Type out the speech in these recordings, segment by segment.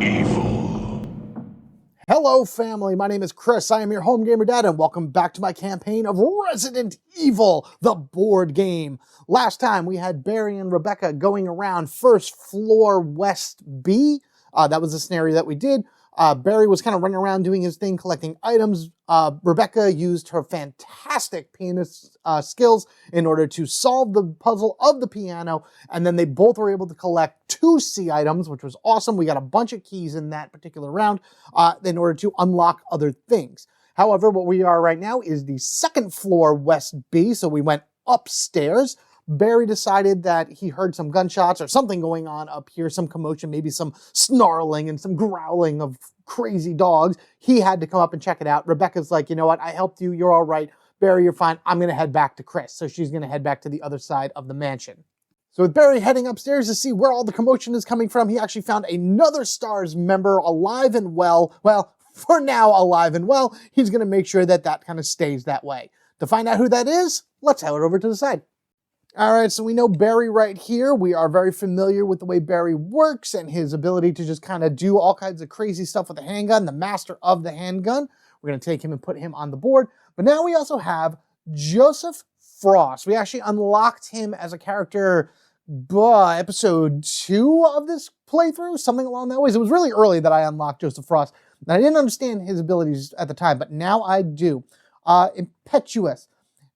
Evil. Hello family, my name is Chris, I am your home gamer dad, and welcome back to my campaign of Resident Evil, the board game. Last time we had Barry and Rebecca going around first floor West B. That was the scenario that we did. Barry was kind of running around doing his thing, collecting items. Rebecca used her fantastic pianist skills in order to solve the puzzle of the piano, and then they both were able to collect 2 C items, which was awesome. We got a bunch of keys in that particular round in order to unlock other things. However, what we are right now is the second floor West B, so we went upstairs. Barry decided that he heard some gunshots or something going on up here, some commotion, maybe some snarling and some growling of crazy dogs. He had to come up and check it out. Rebecca's like, you know what, I helped you, you're all right. Barry, you're fine. I'm going to head back to Chris. So she's going to head back to the other side of the mansion. So with Barry heading upstairs to see where all the commotion is coming from, he actually found another STARS member alive and well. Well, for now, alive and well. He's going to make sure that that kind of stays that way. To find out who that is, let's head over to the side. All right, so we know Barry right here. We are very familiar with the way Barry works and his ability to just kind of do all kinds of crazy stuff with the handgun, the master of the handgun. We're going to take him and put him on the board. But now we also have Joseph Frost. We actually unlocked him as a character episode 2 of this playthrough, something along that ways. It was really early that I unlocked Joseph Frost. And I didn't understand his abilities at the time, but now I do. Impetuous.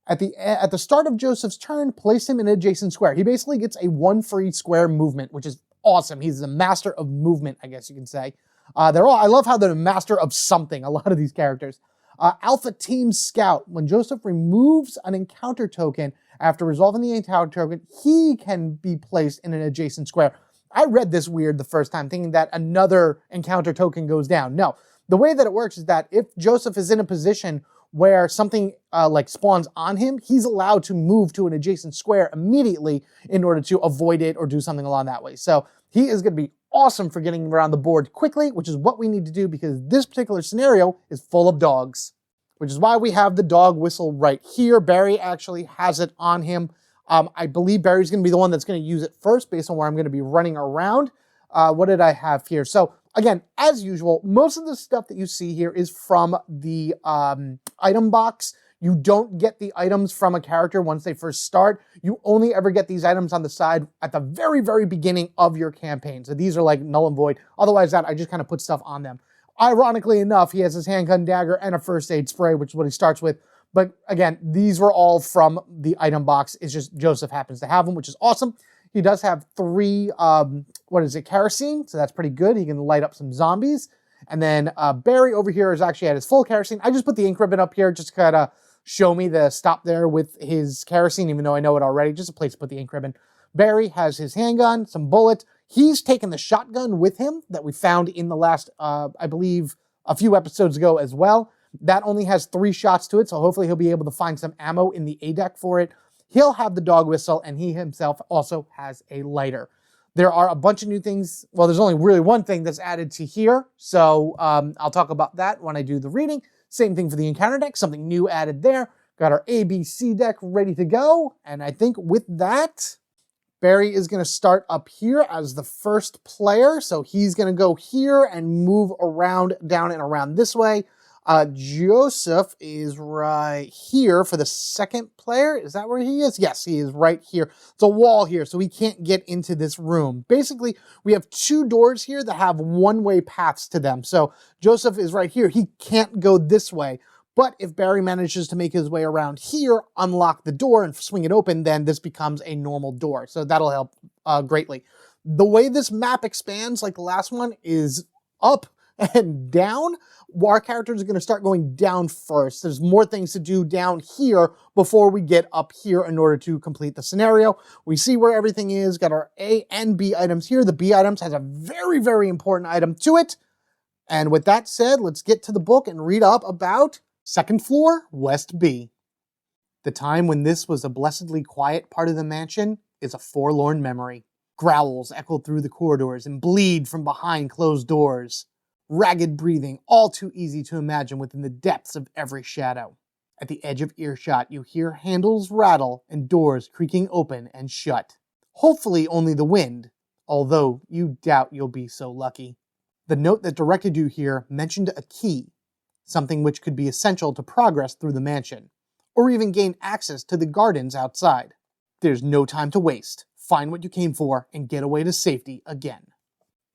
At the start of Joseph's turn, place him in an adjacent square. He basically gets a 1 free square movement, which is awesome. He's the master of movement, I guess you can say. I love how they're the master of something, a lot of these characters. Alpha Team Scout. When Joseph removes an encounter token after resolving the encounter token, he can be placed in an adjacent square. I read this weird the first time, thinking that another encounter token goes down. No, the way that it works is that if Joseph is in a position where something like spawns on him, he's allowed to move to an adjacent square immediately in order to avoid it or do something along that way. So he is going to be awesome for getting around the board quickly, which is what we need to do because this particular scenario is full of dogs, which is why we have the dog whistle right here. Barry actually has it on him. I believe Barry's going to be the one that's going to use it first based on where I'm going to be running around. What did I have here? So again, as usual, most of the stuff that you see here is from the item box. You don't get the items from a character once they first start. You only ever get these items on the side at the very, very beginning of your campaign. So these are like null and void. Otherwise, I just kind of put stuff on them. Ironically enough, he has his handgun, dagger, and a first aid spray, which is what he starts with. But again, these were all from the item box. It's just Joseph happens to have them, which is awesome. He does have 3, kerosene, so that's pretty good. He can light up some zombies. And then Barry over here is actually at his full kerosene. I just put the ink ribbon up here just to kind of show me the stop there with his kerosene, even though I know it already. Just a place to put the ink ribbon. Barry has his handgun, some bullets. He's taken the shotgun with him that we found in the last, I believe, a few episodes ago as well. That only has 3 shots to it, so hopefully he'll be able to find some ammo in the A deck for it. He'll have the dog whistle, and he himself also has a lighter. There are a bunch of new things. Well, there's only really one thing that's added to here, so I'll talk about that when I do the reading. Same thing for the encounter deck, something new added there. Got our ABC deck ready to go, and I think with that, Barry is going to start up here as the first player, so he's going to go here and move around, down and around this way. Joseph is right here for the second player. Is that where he is? Yes, he is right here. It's a wall here, so he can't get into this room. Basically, we have 2 doors here that have one-way paths to them. So Joseph is right here. He can't go this way. But if Barry manages to make his way around here, unlock the door and swing it open, then this becomes a normal door. So that'll help greatly. The way this map expands, like the last one, is up and down. Our characters are going to start going down first. There's more things to do down here before we get up here in order to complete the scenario. We see where everything is, got our A and B items here. The B items has a very, very important item to it. And with that said, let's get to the book and read up about second floor, West B. The time when this was a blessedly quiet part of the mansion is a forlorn memory. Growls echoed through the corridors and bleed from behind closed doors. Ragged breathing, all too easy to imagine within the depths of every shadow. At the edge of earshot, you hear handles rattle and doors creaking open and shut. Hopefully only the wind, although you doubt you'll be so lucky. The note that directed you here mentioned a key, something which could be essential to progress through the mansion, or even gain access to the gardens outside. There's no time to waste. Find what you came for and get away to safety again.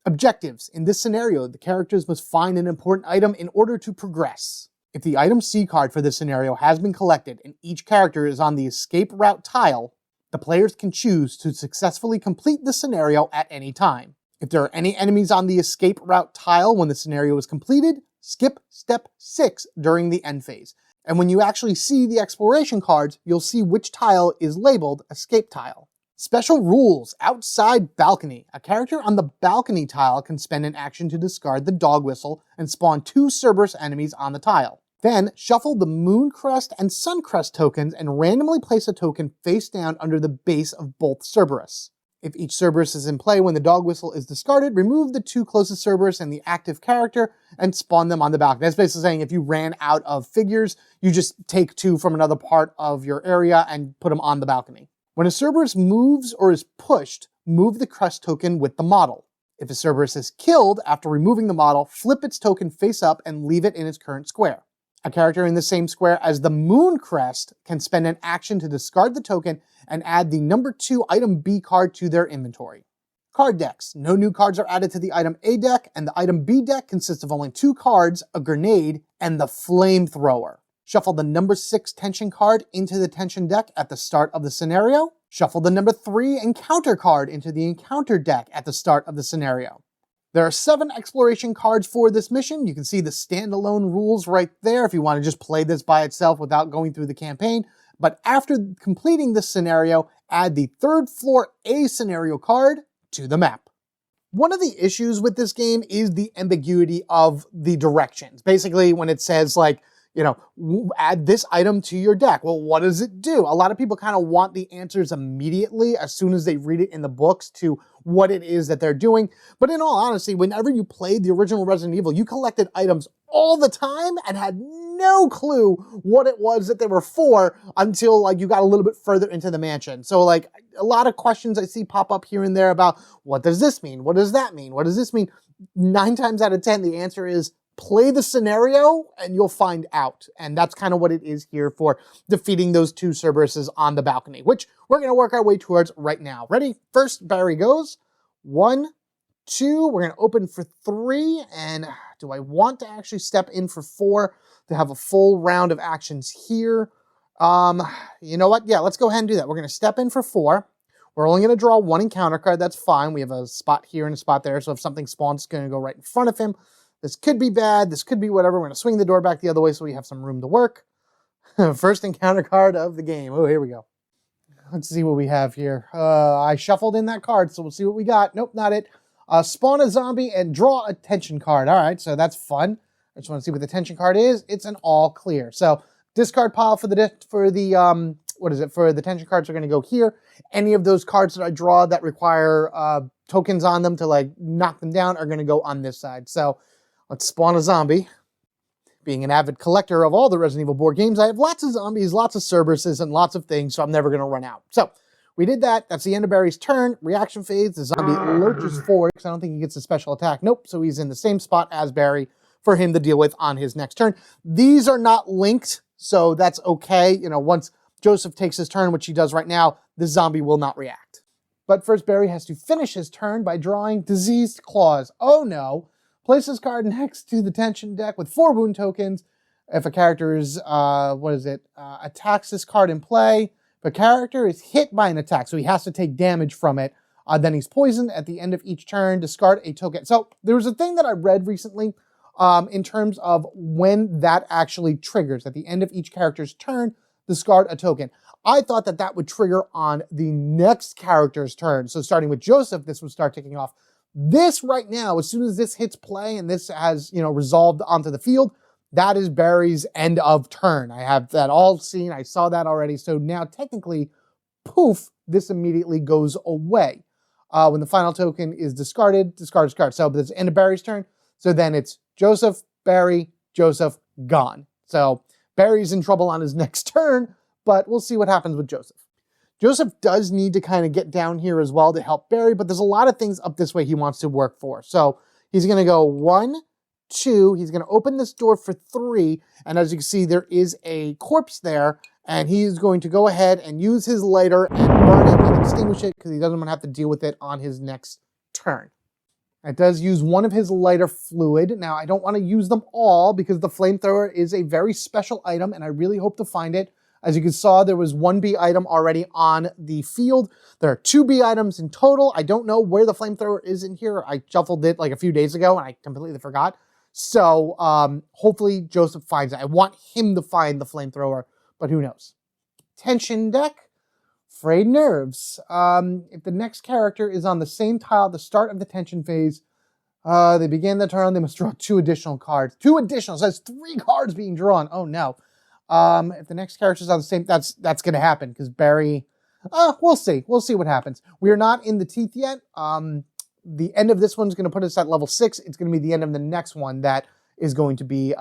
Objectives. In this scenario, the characters must find an important item in order to progress. If the item C card for this scenario has been collected and each character is on the escape route tile, the players can choose to successfully complete the scenario at any time. If there are any enemies on the escape route tile when the scenario is completed, skip step 6 during the end phase. And when you actually see the exploration cards, you'll see which tile is labeled escape tile. Special rules. Outside balcony. A character on the balcony tile can spend an action to discard the dog whistle and spawn 2 Cerberus enemies on the tile. Then, shuffle the Mooncrest and Suncrest tokens and randomly place a token face down under the base of both Cerberus. If each Cerberus is in play when the dog whistle is discarded, remove the 2 closest Cerberus and the active character and spawn them on the balcony. That's basically saying if you ran out of figures, you just take 2 from another part of your area and put them on the balcony. When a Cerberus moves or is pushed, move the crest token with the model. If a Cerberus is killed after removing the model, flip its token face up and leave it in its current square. A character in the same square as the Mooncrest can spend an action to discard the token and add the number 2 item B card to their inventory. Card decks. No new cards are added to the item A deck, and the item B deck consists of only 2 cards, a grenade, and the flamethrower. Shuffle the number 6 tension card into the tension deck at the start of the scenario. Shuffle the number 3 encounter card into the encounter deck at the start of the scenario. There are 7 exploration cards for this mission. You can see the standalone rules right there if you want to just play this by itself without going through the campaign. But after completing this scenario, add the 3rd floor A scenario card to the map. One of the issues with this game is the ambiguity of the directions. Basically, when it says like, add this item to your deck. Well, what does it do? A lot of people kind of want the answers immediately as soon as they read it in the books to what it is that they're doing. But in all honesty, whenever you played the original Resident Evil, you collected items all the time and had no clue what it was that they were for until like you got a little bit further into the mansion. So like a lot of questions I see pop up here and there about what does this mean? What does that mean? What does this mean? 9 times out of 10, the answer is play the scenario and you'll find out. And that's kind of what it is here for defeating those 2 Cerberuses on the balcony, which we're going to work our way towards right now. Ready? First, Barry goes. 1, 2. We're going to open for 3. And do I want to actually step in for 4 to have a full round of actions here? You know what? Yeah, let's go ahead and do that. We're going to step in for 4. We're only going to draw 1 encounter card. That's fine. We have a spot here and a spot there. So if something spawns, it's going to go right in front of him. This could be bad. This could be whatever. We're going to swing the door back the other way so we have some room to work. First encounter card of the game. Oh, here we go. Let's see what we have here. I shuffled in that card, so we'll see what we got. Nope, not it. Spawn a zombie and draw a tension card. All right, so that's fun. I just want to see what the tension card is. It's an all clear. So discard pile for the tension cards are going to go here. Any of those cards that I draw that require tokens on them to like knock them down are going to go on this side. So let's spawn a zombie. Being an avid collector of all the Resident Evil board games, I have lots of zombies, lots of Cerberuses, and lots of things, so I'm never going to run out. So, we did that. That's the end of Barry's turn. Reaction phase, the zombie lurches forward, because I don't think he gets a special attack. Nope, so he's in the same spot as Barry for him to deal with on his next turn. These are not linked, so that's okay. Once Joseph takes his turn, which he does right now, the zombie will not react. But first, Barry has to finish his turn by drawing Diseased Claws. Oh no! Place this card next to the tension deck with 4 wound tokens. If a character is, attacks this card in play, if a character is hit by an attack, so he has to take damage from it, then he's poisoned at the end of each turn, discard a token. So there was a thing that I read recently in terms of when that actually triggers. At the end of each character's turn, discard a token. I thought that that would trigger on the next character's turn. So starting with Joseph, this would start ticking off. This right now, as soon as this hits play and this has, resolved onto the field, that is Barry's end of turn. I have that all seen. I saw that already. So now technically, poof, this immediately goes away. When the final token is discarded, discard. So that's the end of Barry's turn. So then it's Joseph, Barry, Joseph, gone. So Barry's in trouble on his next turn, but we'll see what happens with Joseph. Joseph does need to kind of get down here as well to help Barry, but there's a lot of things up this way he wants to work for. So, He's going to go 1, 2. He's going to open this door for 3. And as you can see, there is a corpse there. And he is going to go ahead and use his lighter and burn it and extinguish it because he doesn't want to have to deal with it on his next turn. It does use one of his lighter fluid. Now, I don't want to use them all because the flamethrower is a very special item, and I really hope to find it. As you can saw, there was 1 B item already on the field. There are 2 B items in total. I don't know where the flamethrower is in here. I shuffled it like a few days ago, and I completely forgot. So hopefully Joseph finds it. I want him to find the flamethrower, but who knows? Tension deck. Frayed nerves. If the next character is on the same tile at the start of the tension phase, they begin the turn, they must draw 2 additional cards. 2 additional, so that's 3 cards being drawn. Oh no. If the next character is on the same, that's going to happen because Barry, we'll see. We'll see what happens. We are not in the teeth yet. The end of this one's going to put us at level 6. It's going to be the end of the next one that is going to be,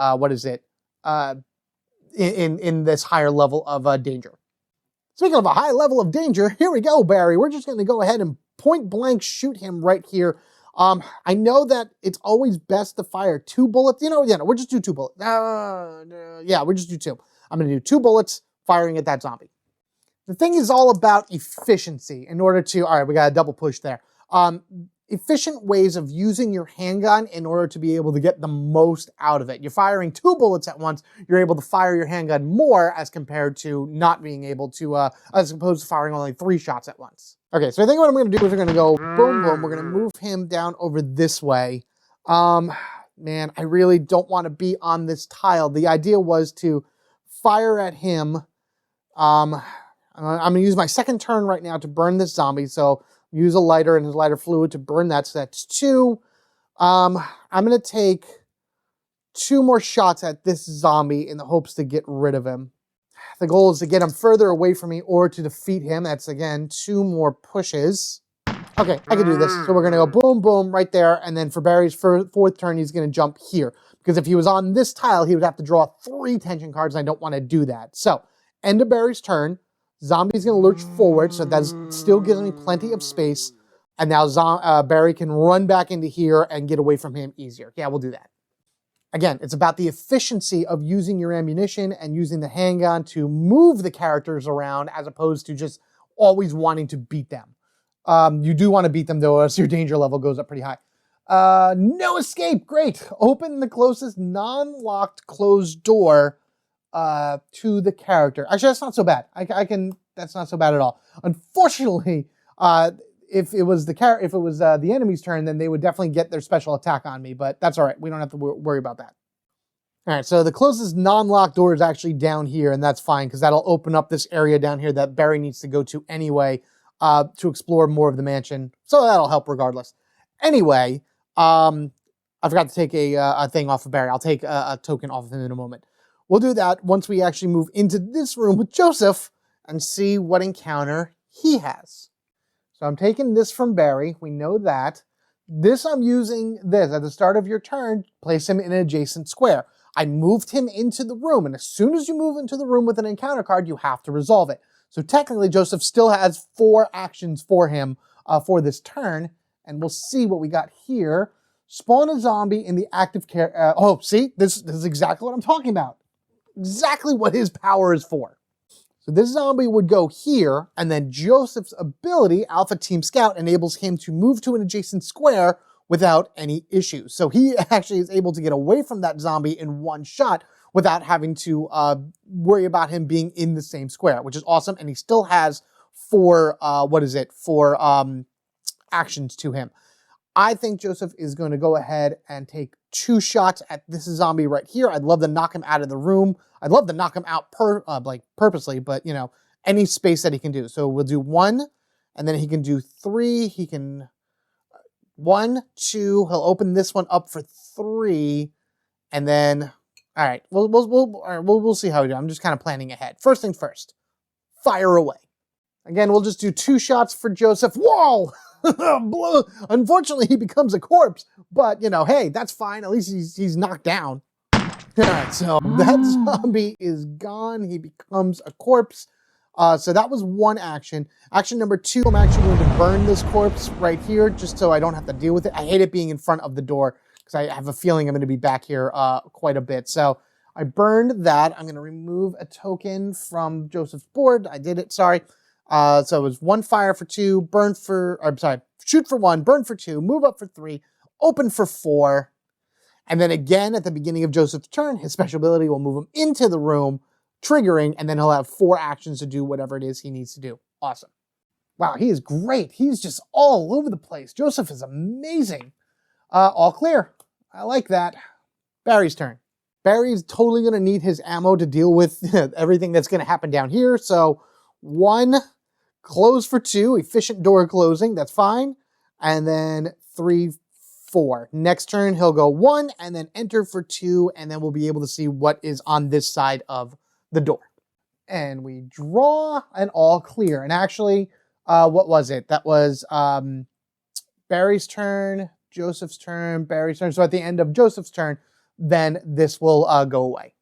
in this higher level of danger. Speaking of a high level of danger, here we go, Barry. We're just going to go ahead and point blank shoot him right here. I know that it's always best to fire 2 bullets. No, we'll just do 2 bullets. Yeah, we'll just do 2. I'm going to do 2 bullets firing at that zombie. The thing is all about efficiency in order to, all right, we got a double push there. Efficient ways of using your handgun in order to be able to get the most out of it. You're firing 2 bullets at once, you're able to fire your handgun more as compared to not being able to, as opposed to firing only 3 shots at once. Okay, so I think what I'm going to do is we're going to go boom, boom. We're going to move him down over this way. Man, I really don't want to be on this tile. The idea was to fire at him. I'm going to use my second turn right now to burn this zombie, so use a lighter and his lighter fluid to burn that, so that's 2. I'm going to take 2 more shots at this zombie in the hopes to get rid of him. The goal is to get him further away from me or to defeat him. That's, again, 2 more pushes. Okay, I can do this. So we're going to go boom, boom, right there, and then for Barry's 4th turn, he's going to jump here. Because if he was on this tile, he would have to draw 3 tension cards, and I don't want to do that. So, end of Barry's turn. Zombie's going to lurch forward, so that still gives me plenty of space. And now Barry can run back into here and get away from him easier. Yeah, we'll do that. Again, it's about the efficiency of using your ammunition and using the handgun to move the characters around as opposed to just always wanting to beat them. You do want to beat them, though, as your danger level goes up pretty high. No escape. Great. Open the closest non-locked closed door to the character. Actually, that's not so bad. That's not so bad at all. Unfortunately, if it was the enemy's turn, then they would definitely get their special attack on me, but that's all right. We don't have to worry about that. All right, so the closest non-locked door is actually down here, and that's fine because that'll open up this area down here that Barry needs to go to anyway to explore more of the mansion. So that'll help regardless. Anyway, I forgot to take a thing off of Barry. I'll take a token off of him in a moment. We'll do that once we actually move into this room with Joseph and see what encounter he has. So I'm taking this from Barry. We know that. I'm using this at the start of your turn. Place him in an adjacent square. I moved him into the room, and as soon as you move into the room with an encounter card, you have to resolve it. So technically, Joseph still has 4 actions for him for this turn, and we'll see what we got here. Spawn a zombie in the active care. See, this is exactly what I'm talking about. Exactly what his power is for. So this zombie would go here, and then Joseph's ability, Alpha Team Scout, enables him to move to an adjacent square without any issues. So he actually is able to get away from that zombie in 1 shot without having to worry about him being in the same square, which is awesome. And he still has 4 actions to him. I think Joseph is going to go ahead and take 2 shots at this zombie right here. I'd love to knock him out of the room. I'd love to knock him out purposely, but you know, any space that he can do. So we'll do 1, and then he can do 3. He can 1, 2. He'll open this one up for 3, and then all right. We'll see how we do. I'm just kind of planning ahead. First things first. Fire away. Again, we'll just do 2 shots for Joseph. Whoa! Unfortunately, he becomes a corpse, but you know, hey, that's fine. At least he's knocked down. All right, so that zombie is gone. He becomes a corpse. So that was one action. Action number 2, I'm actually going to burn this corpse right here just so I don't have to deal with it. I hate it being in front of the door because I have a feeling I'm going to be back here quite a bit. So I burned that. I'm going to remove a token from Joseph's board. I did it, sorry. So it was 1 fire for 2, shoot for 1, burn for 2, move up for 3, open for 4. And then again, at the beginning of Joseph's turn, his special ability will move him into the room, triggering, and then he'll have 4 actions to do whatever it is he needs to do. Awesome. Wow, he is great. He's just all over the place. Joseph is amazing. All clear. I like that. Barry's turn. Barry's totally going to need his ammo to deal with everything that's going to happen down here. So 1, close for 2, efficient door closing, that's fine. And then 3, 4. Next turn, he'll go 1 and then enter for 2, and then we'll be able to see what is on this side of the door. And we draw an all clear. And actually, what was it? That was Barry's turn, Joseph's turn, Barry's turn. So at the end of Joseph's turn, then this will go away.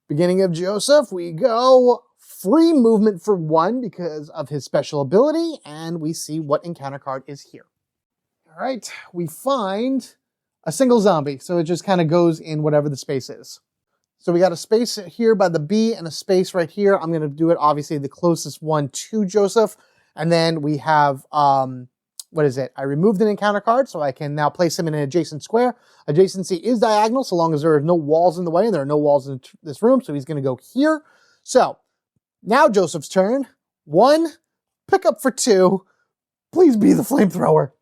Beginning of Joseph, we go free movement for 1 because of his special ability, and we see what encounter card is here. All right, we find a single zombie, so it just kind of goes in whatever the space is. So we got a space here by the B and a space right here. I'm going to do it, obviously, the closest one to Joseph. And then we have, what is it? I removed an encounter card, so I can now place him in an adjacent square. Adjacency is diagonal, so long as there are no walls in the way, and there are no walls in this room, so he's going to go here. So now Joseph's turn. 1, pick up for 2. Please be the flamethrower.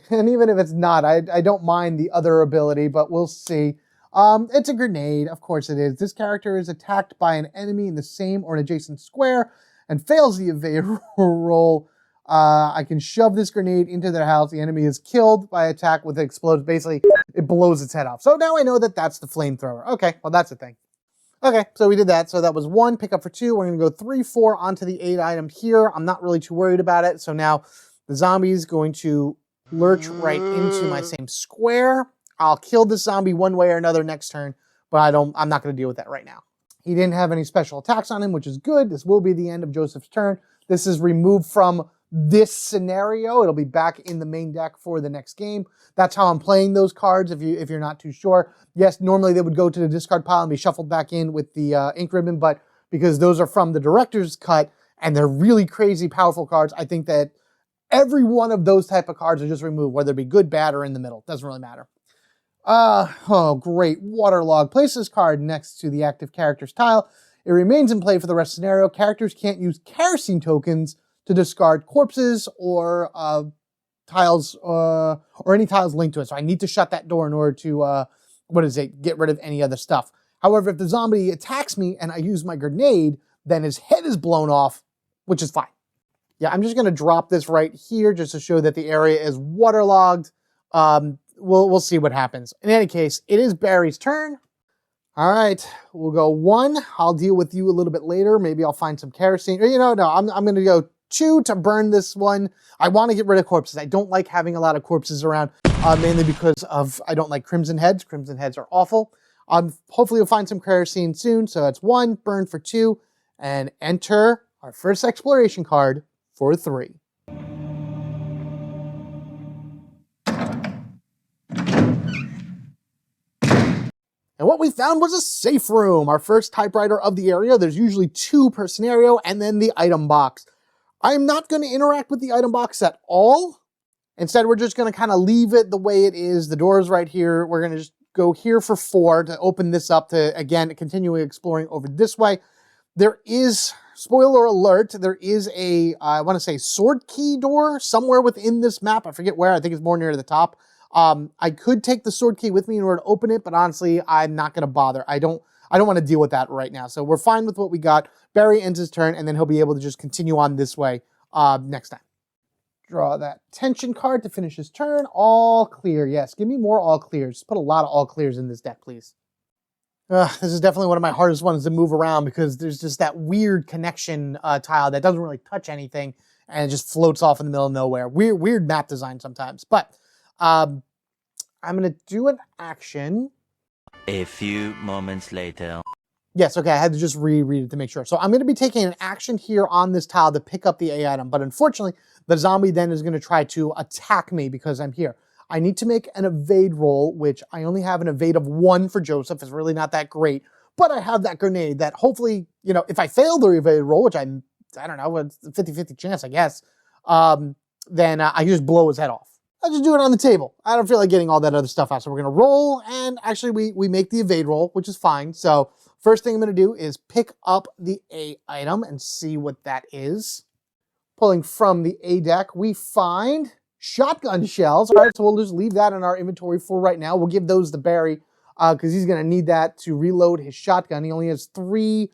And even if it's not, I don't mind the other ability, but we'll see. It's a grenade, of course it is. This character is attacked by an enemy in the same or an adjacent square and fails the evade roll. I can shove this grenade into their house. The enemy is killed by attack with it explodes. Basically, it blows its head off. So now I know that that's the flamethrower. Okay, well that's the thing. Okay, so we did that. So that was 1, pick up for 2. We're going to go 3, 4 onto the 8 item here. I'm not really too worried about it. So now the zombie is going to lurch right into my same square. I'll kill this zombie one way or another next turn, but I'm not going to deal with that right now. He didn't have any special attacks on him, which is good. This will be the end of Joseph's turn. This is removed from this scenario. It'll be back in the main deck for the next game. That's how I'm playing those cards, if you're not too sure. Yes, normally they would go to the discard pile and be shuffled back in with the ink ribbon, but because those are from the director's cut and they're really crazy powerful cards, I think that every one of those type of cards are just removed, whether it be good, bad, or in the middle. Doesn't really matter. Oh, great. Waterlog. Place this card next to the active character's tile. It remains in play for the rest of the scenario. Characters can't use kerosene tokens to discard corpses or tiles or any tiles linked to it. So I need to shut that door in order to, get rid of any other stuff. However, if the zombie attacks me and I use my grenade, then his head is blown off, which is fine. Yeah, I'm just going to drop this right here just to show that the area is waterlogged. We'll see what happens. In any case, it is Barry's turn. All right, we'll go 1. I'll deal with you a little bit later. Maybe I'll find some kerosene. Or, I'm going to go 2 to burn this one. I want to get rid of corpses. I don't like having a lot of corpses around, mainly because I don't like crimson heads. Crimson heads are awful. Hopefully we'll find some kerosene soon. So it's 1, burn for 2, and enter our first exploration card for 3. And what we found was a safe room, our first typewriter of the area. There's usually 2 per scenario, and then the item box. I'm not going to interact with the item box at all. Instead, we're just going to kind of leave it the way it is. The door is right here. We're going to just go here for 4 to open this up to, again, continue exploring over this way. There is, spoiler alert, there is a, I want to say, sword key door somewhere within this map. I forget where. I think it's more near the top. I could take the sword key with me in order to open it, but honestly, I'm not going to bother. I don't want to deal with that right now. So we're fine with what we got. Barry ends his turn, and then he'll be able to just continue on this way next time. Draw that tension card to finish his turn. All clear. Yes, give me more all clears. Put a lot of all clears in this deck, please. This is definitely one of my hardest ones to move around because there's just that weird connection tile that doesn't really touch anything and it just floats off in the middle of nowhere. Weird map design sometimes. But I'm going to do an action. A few moments later. Yes, okay, I had to just reread it to make sure. So I'm going to be taking an action here on this tile to pick up the A item, but unfortunately, the zombie then is going to try to attack me because I'm here. I need to make an evade roll, which I only have an evade of 1 for Joseph. It's really not that great, but I have that grenade that hopefully, you know, if I fail the evade roll, which I don't know, it's a 50-50 chance, I guess, then I just blow his head off. I'll just do it on the table. I don't feel like getting all that other stuff out. So we're going to roll, and actually we make the evade roll, which is fine. So first thing I'm going to do is pick up the A item and see what that is. Pulling from the A deck, we find shotgun shells. All right, so we'll just leave that in our inventory for right now. We'll give those to Barry because he's going to need that to reload his shotgun. He only has 3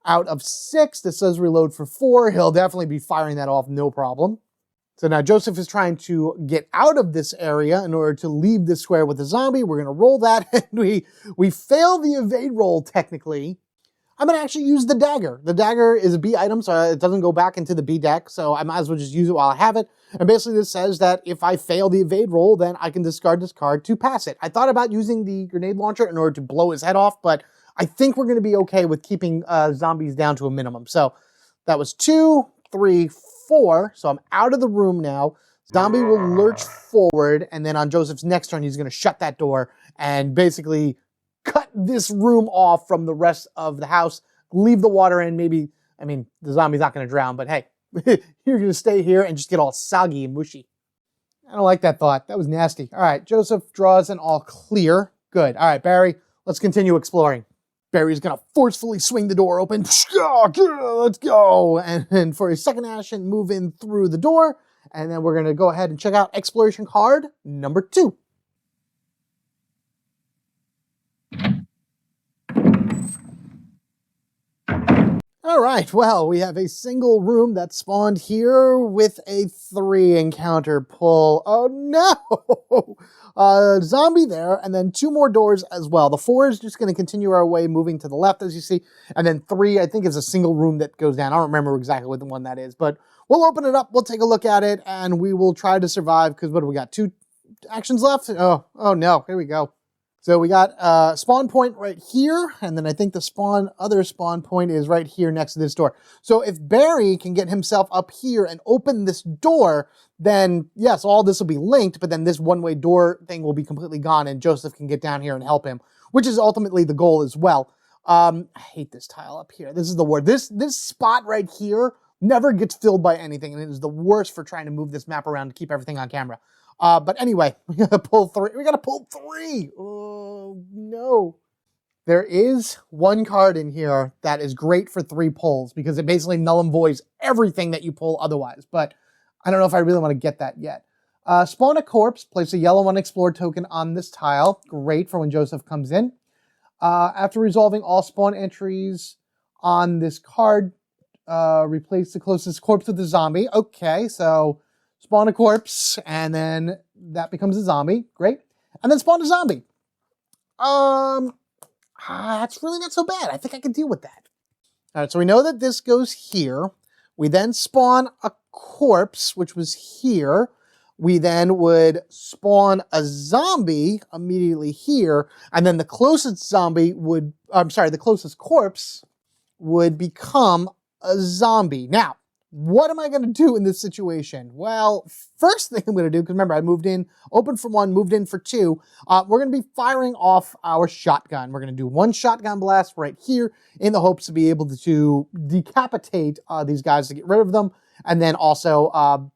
out of 6. This says reload for 4. He'll definitely be firing that off, no problem. So now Joseph is trying to get out of this area in order to leave this square with the zombie. We're going to roll that, and we fail the evade roll, technically. I'm going to actually use the dagger. The dagger is a B item, so it doesn't go back into the B deck, so I might as well just use it while I have it. And basically this says that if I fail the evade roll, then I can discard this card to pass it. I thought about using the grenade launcher in order to blow his head off, but I think we're going to be okay with keeping zombies down to a minimum. So that was 2, 3, 4. So I'm out of the room now. Zombie will lurch forward, and then on Joseph's next turn, he's going to shut that door and basically cut this room off from the rest of the house, leave the water in. Maybe, I mean, the zombie's not going to drown, but hey, you're going to stay here and just get all soggy and mushy. I don't like that thought. That was nasty. All right, Joseph draws an all clear. Good. All right, Barry, let's continue exploring. Barry's going to forcefully swing the door open. Let's go. And for his second action, move in through the door. And then we're going to go ahead and check out exploration card number 2. All right, well, we have a single room that spawned here with a 3 encounter pull. Oh no! Zombie there, and then 2 more doors as well. The 4 is just going to continue our way, moving to the left, as you see. And then 3, I think, is a single room that goes down. I don't remember exactly what the one that is, but we'll open it up, we'll take a look at it, and we will try to survive, because what do we got? 2 actions left? Oh no, here we go. So we got spawn point right here, and then I think the other spawn point is right here next to this door. So if Barry can get himself up here and open this door, then yes, all this will be linked, but then this one-way door thing will be completely gone, and Joseph can get down here and help him, which is ultimately the goal as well. I hate this tile up here. This is the word. This spot right here never gets filled by anything, and it is the worst for trying to move this map around to keep everything on camera. But anyway, we gotta pull 3. We gotta pull 3. Oh, no. There is one card in here that is great for 3 pulls because it basically null and voids everything that you pull otherwise. But I don't know if I really want to get that yet. Spawn a corpse. Place a yellow unexplored token on this tile. Great for when Joseph comes in. After resolving all spawn entries on this card, replace the closest corpse with a zombie. Okay, so spawn a corpse, and then that becomes a zombie. Great. And then spawn a zombie. That's really not so bad. I think I can deal with that. All right, so we know that this goes here. We then spawn a corpse, which was here. We then would spawn a zombie immediately here, and then the closest the closest corpse would become a zombie. Now, what am I going to do in this situation? Well, first thing I'm going to do, because remember, I moved in, opened for 1, moved in for 2. We're going to be firing off our shotgun. We're going to do 1 shotgun blast right here in the hopes to be able to decapitate these guys to get rid of them. And then also,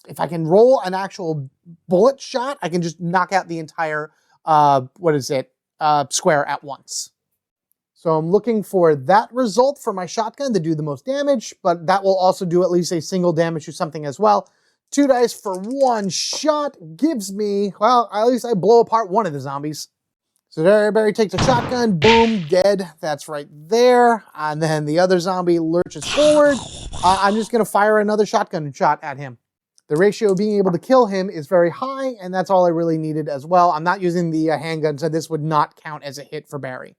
if I can roll an actual bullet shot, I can just knock out the entire, square at once. So I'm looking for that result for my shotgun to do the most damage, but that will also do at least a single damage to something as well. 2 dice for 1 shot gives me, well, at least I blow apart one of the zombies. So there, Barry takes a shotgun, boom, dead. That's right there. And then the other zombie lurches forward. I'm just going to fire another shotgun shot at him. The ratio of being able to kill him is very high, and that's all I really needed as well. I'm not using the handgun, so this would not count as a hit for Barry.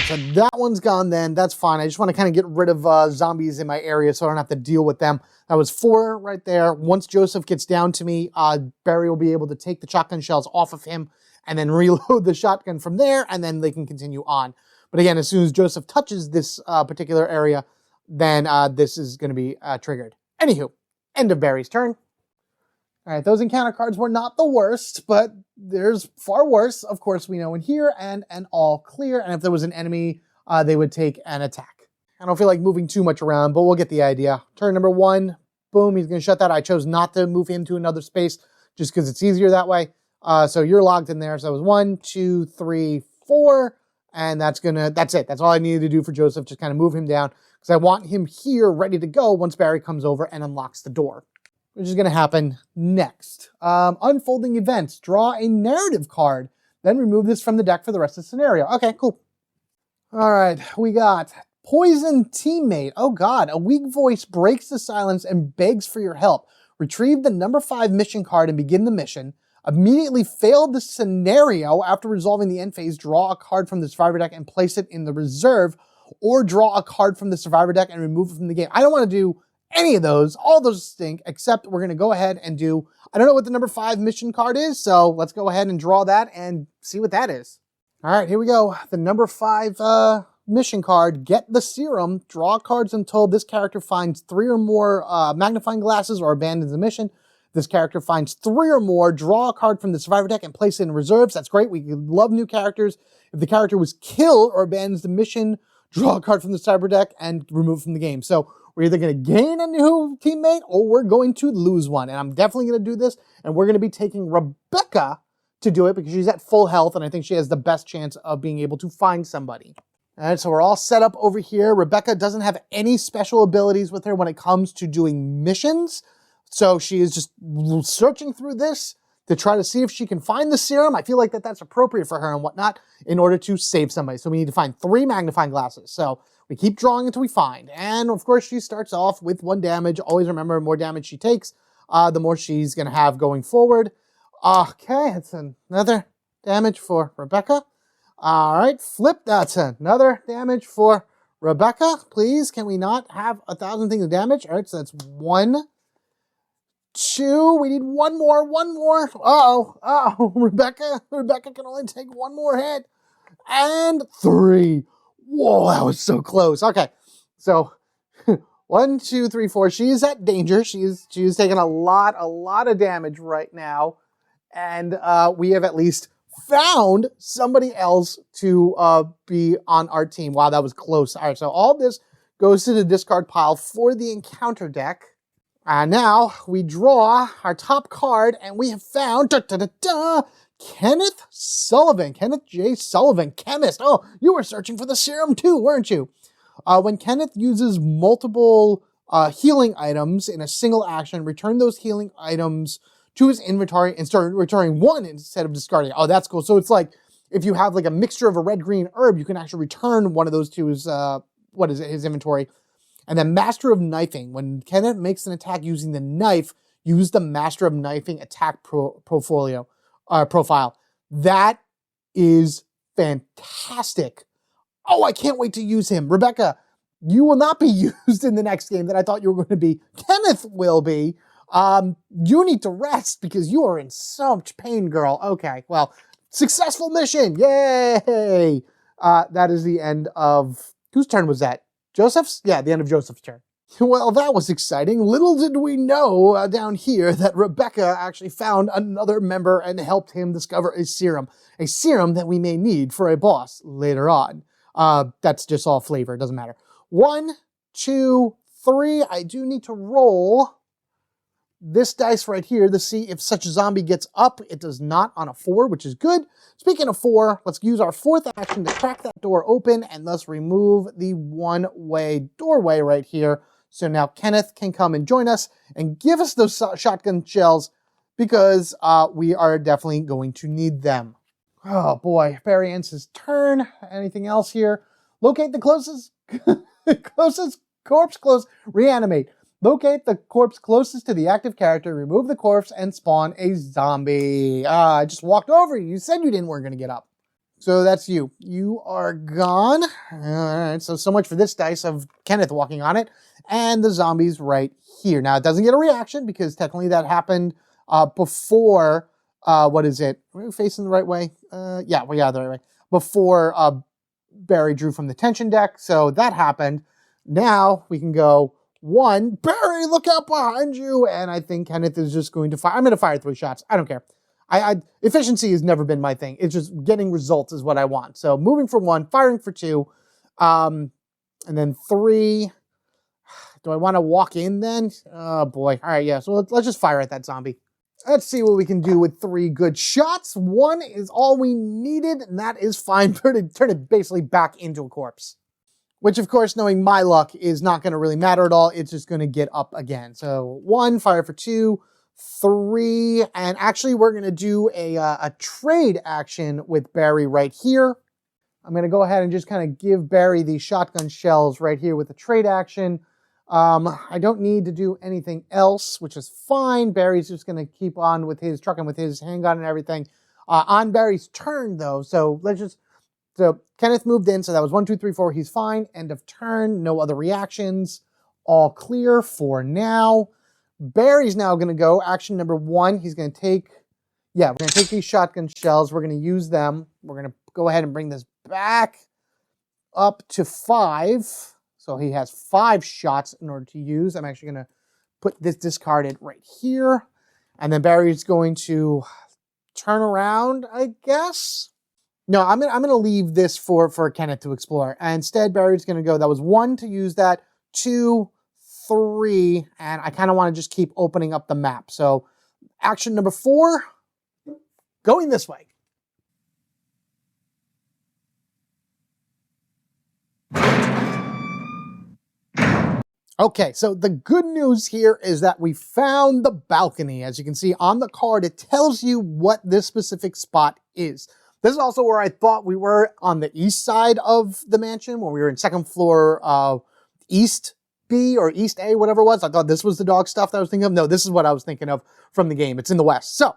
So that one's gone then. That's fine. I just want to kind of get rid of zombies in my area so I don't have to deal with them. That was 4 right there. Once Joseph gets down to me, Barry will be able to take the shotgun shells off of him and then reload the shotgun from there, and then they can continue on. But again, as soon as Joseph touches this particular area, then this is going to be triggered. Anywho, end of Barry's turn. All right, those encounter cards were not the worst, but there's far worse. Of course, we know in here, and an all clear. And if there was an enemy, they would take an attack. I don't feel like moving too much around, but we'll get the idea. Turn number 1, boom, he's going to shut that. I chose not to move him to another space just because it's easier that way. So you're logged in there. So that was 1, 2, 3, 4, and that's it. That's all I needed to do for Joseph, just kind of move him down because I want him here ready to go once Barry comes over and unlocks the door, which is going to happen next. Unfolding events. Draw a narrative card, then remove this from the deck for the rest of the scenario. Okay, cool. All right, we got Poison Teammate. Oh God, a weak voice breaks the silence and begs for your help. Retrieve the number 5 mission card and begin the mission. Immediately fail the scenario after resolving the end phase. Draw a card from the survivor deck and place it in the reserve, or draw a card from the survivor deck and remove it from the game. I don't want to do any of those. All those stink, except we're going to go ahead and do, I don't know what the number 5 mission card is, so let's go ahead and draw that and see what that is. All right, here we go. The number 5 mission card, Get the Serum. Draw cards until this character finds 3 or more magnifying glasses or abandons the mission. This character finds 3 or more, draw a card from the survivor deck and place it in reserves. That's great. We love new characters. If the character was killed or abandons the mission, draw a card from the survivor deck and remove it from the game. So we're either going to gain a new teammate or we're going to lose one. And I'm definitely going to do this. And we're going to be taking Rebecca to do it because she's at full health. And I think she has the best chance of being able to find somebody. All right, so we're all set up over here. Rebecca doesn't have any special abilities with her when it comes to doing missions. So she is just searching through this to try to see if she can find the serum. I feel like that's appropriate for her and whatnot in order to save somebody. So we need to find 3 magnifying glasses. So we keep drawing until we find. And of course, she starts off with 1 damage. Always remember, the more damage she takes, the more she's going to have going forward. Okay, that's another damage for Rebecca. All right, flip. That's another damage for Rebecca. Please, can we not have 1,000 things of damage? All right, so that's 1, 2. We need 1 more. Uh-oh. Rebecca can only take 1 more hit. And 3. Whoa, that was so close. Okay, so 1, 2, 3, 4. She is at danger. She is taking a lot of damage right now. And we have at least found somebody else to be on our team. Wow, that was close. All right, so all this goes to the discard pile for the encounter deck. Now we draw our top card, and we have found Kenneth Sullivan. Kenneth J. Sullivan, chemist. Oh, you were searching for the serum too, weren't you? When Kenneth uses multiple healing items in a single action, return those healing items to his inventory and start returning 1 instead of discarding. Oh, that's cool. So it's like if you have like a mixture of a red-green herb, you can actually return one of those to his, his inventory. And then Master of Knifing. When Kenneth makes an attack using the knife, use the Master of Knifing attack profile. That is fantastic. Oh, I can't wait to use him. Rebecca, you will not be used in the next game that I thought you were going to be. Kenneth will be. You need to rest because you are in so much pain, girl. Okay, well, successful mission. Yay! That is the end of... Whose turn was that? Joseph's? Yeah, the end of Joseph's turn. Well, that was exciting. Little did we know down here that Rebecca actually found another member and helped him discover a serum that we may need for a boss later on. That's just all flavor. It doesn't matter. 1, 2, 3. I do need to roll this dice right here to see if such a zombie gets up. It does not on a 4, which is good. Speaking of 4, let's use our 4th action to crack that door open and thus remove the one-way doorway right here. So now Kenneth can come and join us and give us those shotgun shells because we are definitely going to need them. Oh boy, Barry ends his turn. Anything else here? Locate the closest corpse, reanimate. Locate the corpse closest to the active character, remove the corpse, and spawn a zombie. I just walked over you. You said you weren't going to get up. So that's you. You are gone. All right, so much for this dice of Kenneth walking on it. And the zombie's right here. Now, it doesn't get a reaction because technically that happened before, what is it? Are we facing the right way? Yeah, we are the right way. Before Barry drew from the tension deck, so that happened. Now we can go 1. Barry, look out behind you! And I think Kenneth is just going to fire. I'm going to fire 3 shots. I don't care. Efficiency has never been my thing. It's just getting results is what I want. So moving for 1, firing for 2, and then 3. Do I want to walk in then? Oh boy. All right, yeah. So let's just fire at that zombie. Let's see what we can do with 3 good shots. 1 is all we needed, and that is fine. Turn it basically back into a corpse. Which, of course, knowing my luck is not going to really matter at all. It's just going to get up again. So 1, fire for 2, 3, and actually we're going to do a trade action with Barry right here. I'm going to go ahead and just kind of give Barry these shotgun shells right here with the trade action. I don't need to do anything else, which is fine. Barry's just going to keep on with his trucking with his handgun and everything. On Barry's turn, though, so Kenneth moved in, so that was 1, 2, 3, 4. He's fine. End of turn. No other reactions. All clear for now. Barry's now going to go. Action number 1. He's going to take, we're going to take these shotgun shells. We're going to use them. We're going to go ahead and bring this back up to 5. So he has 5 shots in order to use. I'm actually going to put this discarded right here. And then Barry's going to turn around, I guess. No, I'm gonna leave this for Kenneth to explore. And instead, Barry's going to go. That was 1 to use that, 2, 3, and I kind of want to just keep opening up the map. So action number 4, going this way. Okay, so the good news here is that we found the balcony. As you can see on the card, it tells you what this specific spot is. This is also where I thought we were on the east side of the mansion, when we were in 2nd floor East B or East A, whatever it was. I thought this was the dog stuff that I was thinking of. No, this is what I was thinking of from the game. It's in the west. So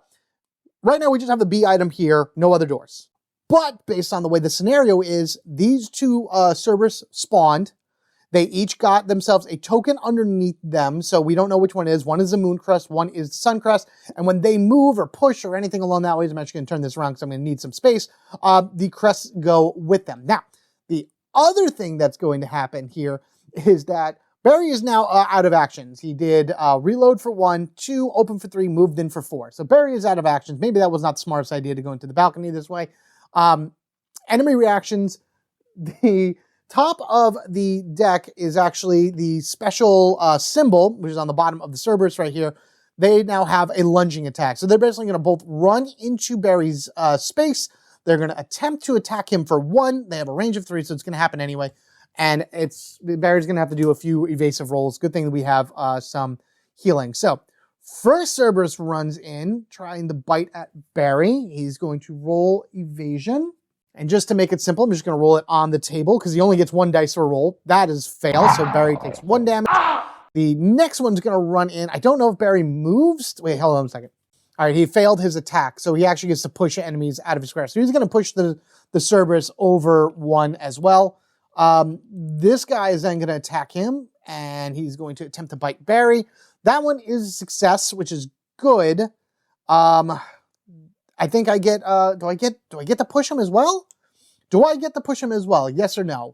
right now we just have the B item here, no other doors. But based on the way the scenario is, these 2 Cerberus spawned. They each got themselves a token underneath them, so we don't know which one is. One is the moon crest, one is the sun crest, and when they move or push or anything along that way, I'm actually going to turn this around because I'm going to need some space, the crests go with them. Now, the other thing that's going to happen here is that Barry is now out of actions. He did reload for 1, 2, open for 3, moved in for 4. So Barry is out of actions. Maybe that was not the smartest idea to go into the balcony this way. Enemy reactions, the top of the deck is actually the special symbol, which is on the bottom of the Cerberus right here. They now have a lunging attack. So they're basically going to both run into Barry's space. They're going to attempt to attack him for 1. They have a range of 3, so it's going to happen anyway. And Barry's going to have to do a few evasive rolls. Good thing that we have some healing. So first Cerberus runs in, trying to bite at Barry. He's going to roll evasion. And just to make it simple, I'm just going to roll it on the table because he only gets 1 dice per roll. That is fail, so Barry takes 1 damage. The next one's going to run in. I don't know if Barry moves. Wait, hold on a second. All right, he failed his attack, so he actually gets to push enemies out of his grasp. So he's going to push the Cerberus over 1 as well. This guy is then going to attack him, and he's going to attempt to bite Barry. That one is a success, which is good. I think I get, do I get to push him as well? Do I get to push him as well? Yes or no?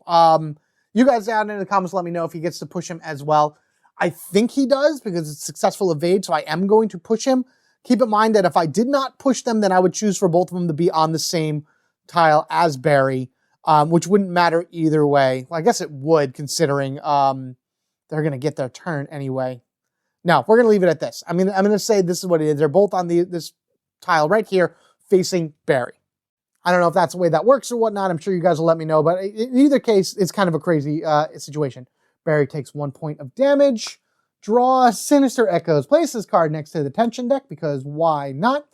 You guys down in the comments, let me know if he gets to push him as well. I think he does because it's successful evade, so I am going to push him. Keep in mind that if I did not push them, then I would choose for both of them to be on the same tile as Barry, which wouldn't matter either way. Well, I guess it would, considering they're going to get their turn anyway. No, we're going to leave it at this. I'm going to say this is what it is. They're both on this tile right here facing Barry. I don't know if that's the way that works or whatnot. I'm sure you guys will let me know, but in either case, it's kind of a crazy situation. Barry takes 1 point of damage. Draw Sinister Echoes. Place this card next to the tension deck because why not?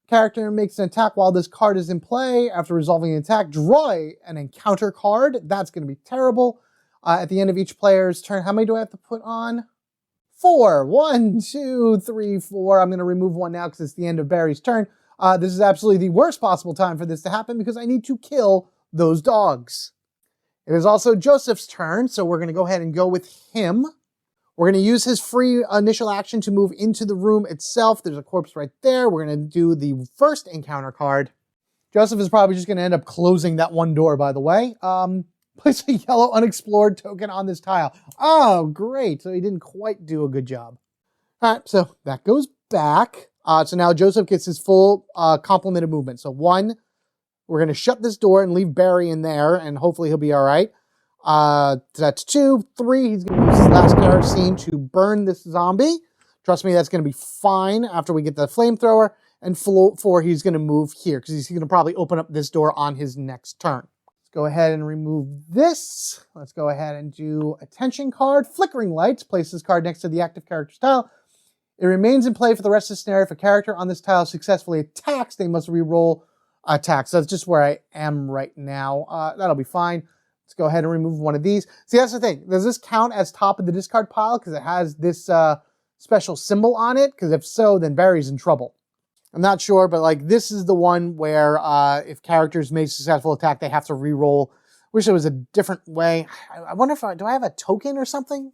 Character makes an attack while this card is in play. After resolving an attack, draw an encounter card. That's going to be terrible. At the end of each player's turn, how many do I have to put on? 4. 1, 2, 3, 4. I'm going to remove 1 now because it's the end of Barry's turn. This is absolutely the worst possible time for this to happen because I need to kill those dogs. It is also Joseph's turn, so we're going to go ahead and go with him. We're going to use his free initial action to move into the room itself. There's a corpse right there. We're going to do the first encounter card. Joseph is probably just going to end up closing that one door, by the way. Place a yellow unexplored token on this tile. Oh, great. So he didn't quite do a good job. All right, so that goes back. So now Joseph gets his full complement of movement. So 1, we're going to shut this door and leave Barry in there, and hopefully he'll be all right. That's 2. 3, he's going to use his last card scene to burn this zombie. Trust me, that's going to be fine after we get the flamethrower. And 4, he's going to move here because he's going to probably open up this door on his next turn. Let's go ahead and remove this. Let's go ahead and do attention card. Flickering lights. Place this card next to the active character's tile. It remains in play for the rest of the scenario. If a character on this tile successfully attacks, they must re-roll attacks. So that's just where I am right now. That'll be fine. Let's go ahead and remove one of these. See, that's the thing. Does this count as top of the discard pile because it has this special symbol on it? Because if so, then Barry's in trouble. I'm not sure, but like this is the one where if characters make successful attack, they have to re-roll. Wish there was a different way. I wonder if do I have a token or something?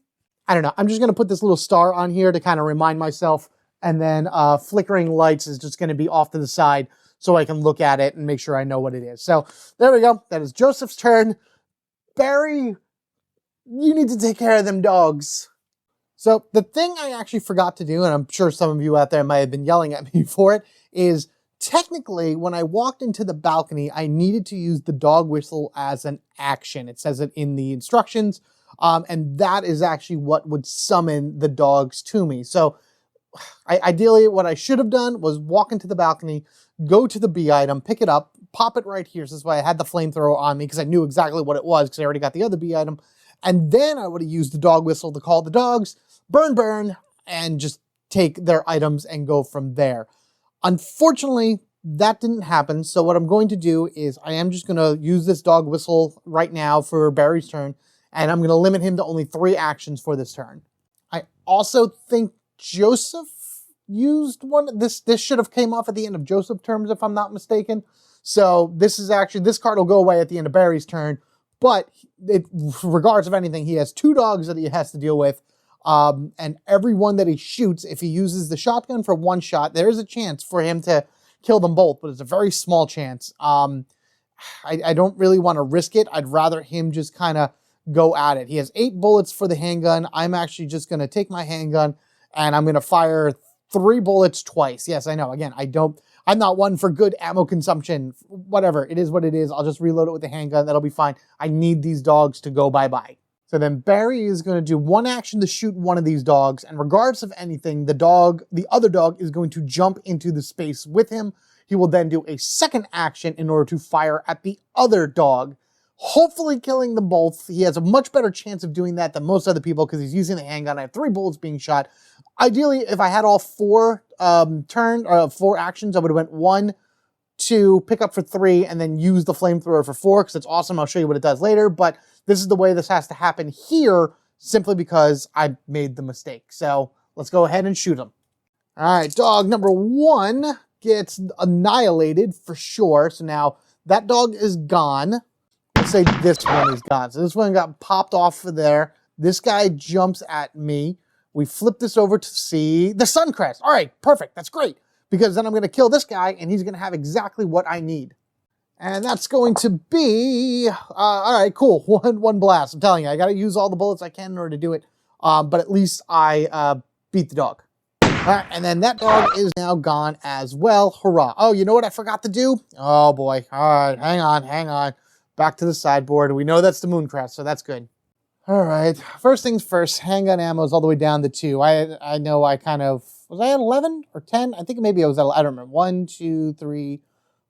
I don't know. I'm just going to put this little star on here to kind of remind myself. And then flickering lights is just going to be off to the side so I can look at it and make sure I know what it is. So there we go. That is Joseph's turn. Barry, you need to take care of them dogs. So the thing I actually forgot to do, and I'm sure some of you out there might have been yelling at me for it, is technically when I walked into the balcony, I needed to use the dog whistle as an action. It says it in the instructions, and that is actually what would summon the dogs to me. So ideally what I should have done was walk into the balcony, go to the B item, pick it up, pop it right here. So that's why I had the flamethrower on me because I knew exactly what it was because I already got the other B item. And then I would have used the dog whistle to call the dogs, burn, and just take their items and go from there. Unfortunately, that didn't happen. So what I'm going to do is I am just going to use this dog whistle right now for Barry's turn. And I'm going to limit him to only 3 actions for this turn. I also think Joseph used one. This should have came off at the end of Joseph's turns if I'm not mistaken. So this card will go away at the end of Barry's turn. But regardless of anything, he has 2 dogs that he has to deal with. And every one that he shoots, if he uses the shotgun for 1 shot, there is a chance for him to kill them both, but it's a very small chance. I don't really want to risk it. I'd rather him just kind of go at it. He has 8 bullets for the handgun. I'm actually just going to take my handgun and I'm going to fire 3 bullets twice. Yes, I know. Again, I'm not one for good ammo consumption. Whatever. It is what it is. I'll just reload it with the handgun. That'll be fine. I need these dogs to go bye-bye. So then Barry is going to do 1 action to shoot one of these dogs. And regardless of anything, the other dog is going to jump into the space with him. He will then do a 2nd action in order to fire at the other dog, hopefully killing them both. He has a much better chance of doing that than most other people because he's using the handgun. I have 3 bullets being shot. Ideally, if I had all 4 4 actions, I would have went 1, 2, pick up for 3, and then use the flamethrower for 4 because it's awesome. I'll show you what it does later. But this is the way this has to happen here simply because I made the mistake. So let's go ahead and shoot him. All right, dog number 1 gets annihilated for sure. So now that dog is gone. Let's say this one is gone. So this one got popped off of there. This guy jumps at me. We flip this over to see the Suncrest. All right, perfect. That's great. Because then I'm going to kill this guy, and he's going to have exactly what I need. And that's going to be... all right, cool. One blast. I'm telling you, I got to use all the bullets I can in order to do it. But at least I beat the dog. All right, and then that dog is now gone as well. Hurrah. Oh, you know what I forgot to do? Oh, boy. All right, hang on. Back to the sideboard. We know that's the Mooncrest, so that's good. All right, first things first, handgun ammo is all the way down to 2. I know I kind of, was I at 11 or 10? I think maybe I was at, I don't remember. 1, 2, 3,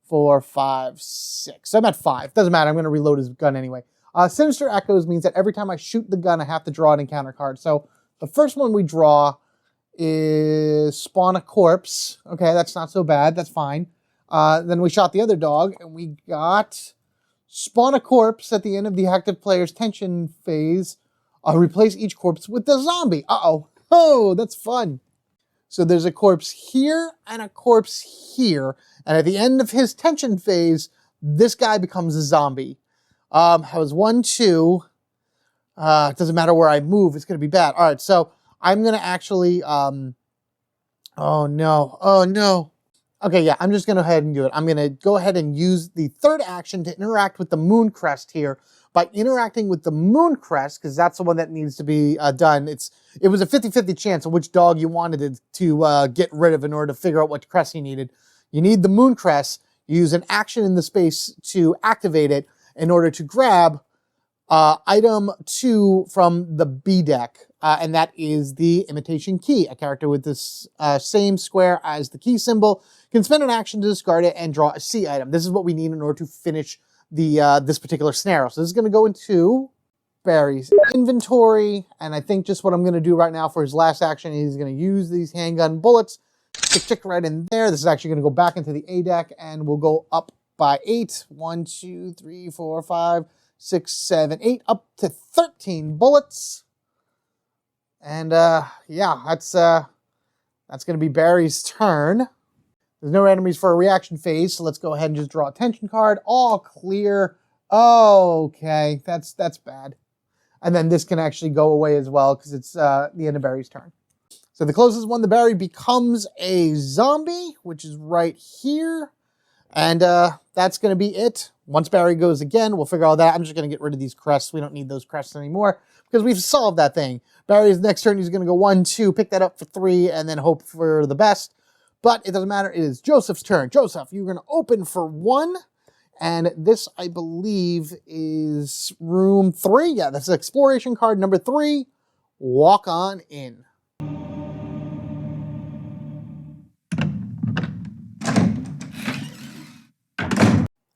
4, 5, 6. So I'm at 5. Doesn't matter, I'm going to reload his gun anyway. Sinister Echoes means that every time I shoot the gun, I have to draw an encounter card. So the first one we draw is Spawn a Corpse. Okay, that's not so bad, that's fine. Then we shot the other dog, and we got... Spawn a corpse at the end of the active player's tension phase. Replace each corpse with a zombie. Uh-oh. Oh, that's fun. So there's a corpse here and a corpse here. And at the end of his tension phase, this guy becomes a zombie. I was 1, 2. It doesn't matter where I move. It's going to be bad. All right, so I'm going to actually... oh, no. Okay, yeah, I'm just going to go ahead and do it. I'm going to go ahead and use the third action to interact with the moon crest here. By interacting with the moon crest, because that's the one that needs to be done, it was a 50-50 chance of which dog you wanted to get rid of in order to figure out what crest you needed. You need the moon crest. You use an action in the space to activate it in order to grab item 2 from the B deck, and that is the Imitation Key. A character with this same square as the key symbol can spend an action to discard it and draw a C item. This is what we need in order to finish the this particular scenario. So this is going to go into Barry's inventory, and I think just what I'm going to do right now for his last action, he's going to use these handgun bullets, tick right in there. This is actually going to go back into the A deck, and we'll go up by 8. 1, 2, 3, 4, 5, 6, 7, 8, up to 13 bullets. And yeah, that's going to be Barry's turn. There's no enemies for a reaction phase, so let's go ahead and just draw a tension card. All clear. Okay, that's bad. And then this can actually go away as well because it's the end of Barry's turn. So the closest one to Barry becomes a zombie, which is right here. And that's going to be it. Once Barry goes again, we'll figure all that. I'm just going to get rid of these crests. We don't need those crests anymore because we've solved that thing. Barry's next turn, he's going to go 1, 2, pick that up for 3, and then hope for the best. But it doesn't matter. It is Joseph's turn. Joseph, you're going to open for 1. And this, I believe, is room 3. Yeah, that's exploration card number 3. Walk on in.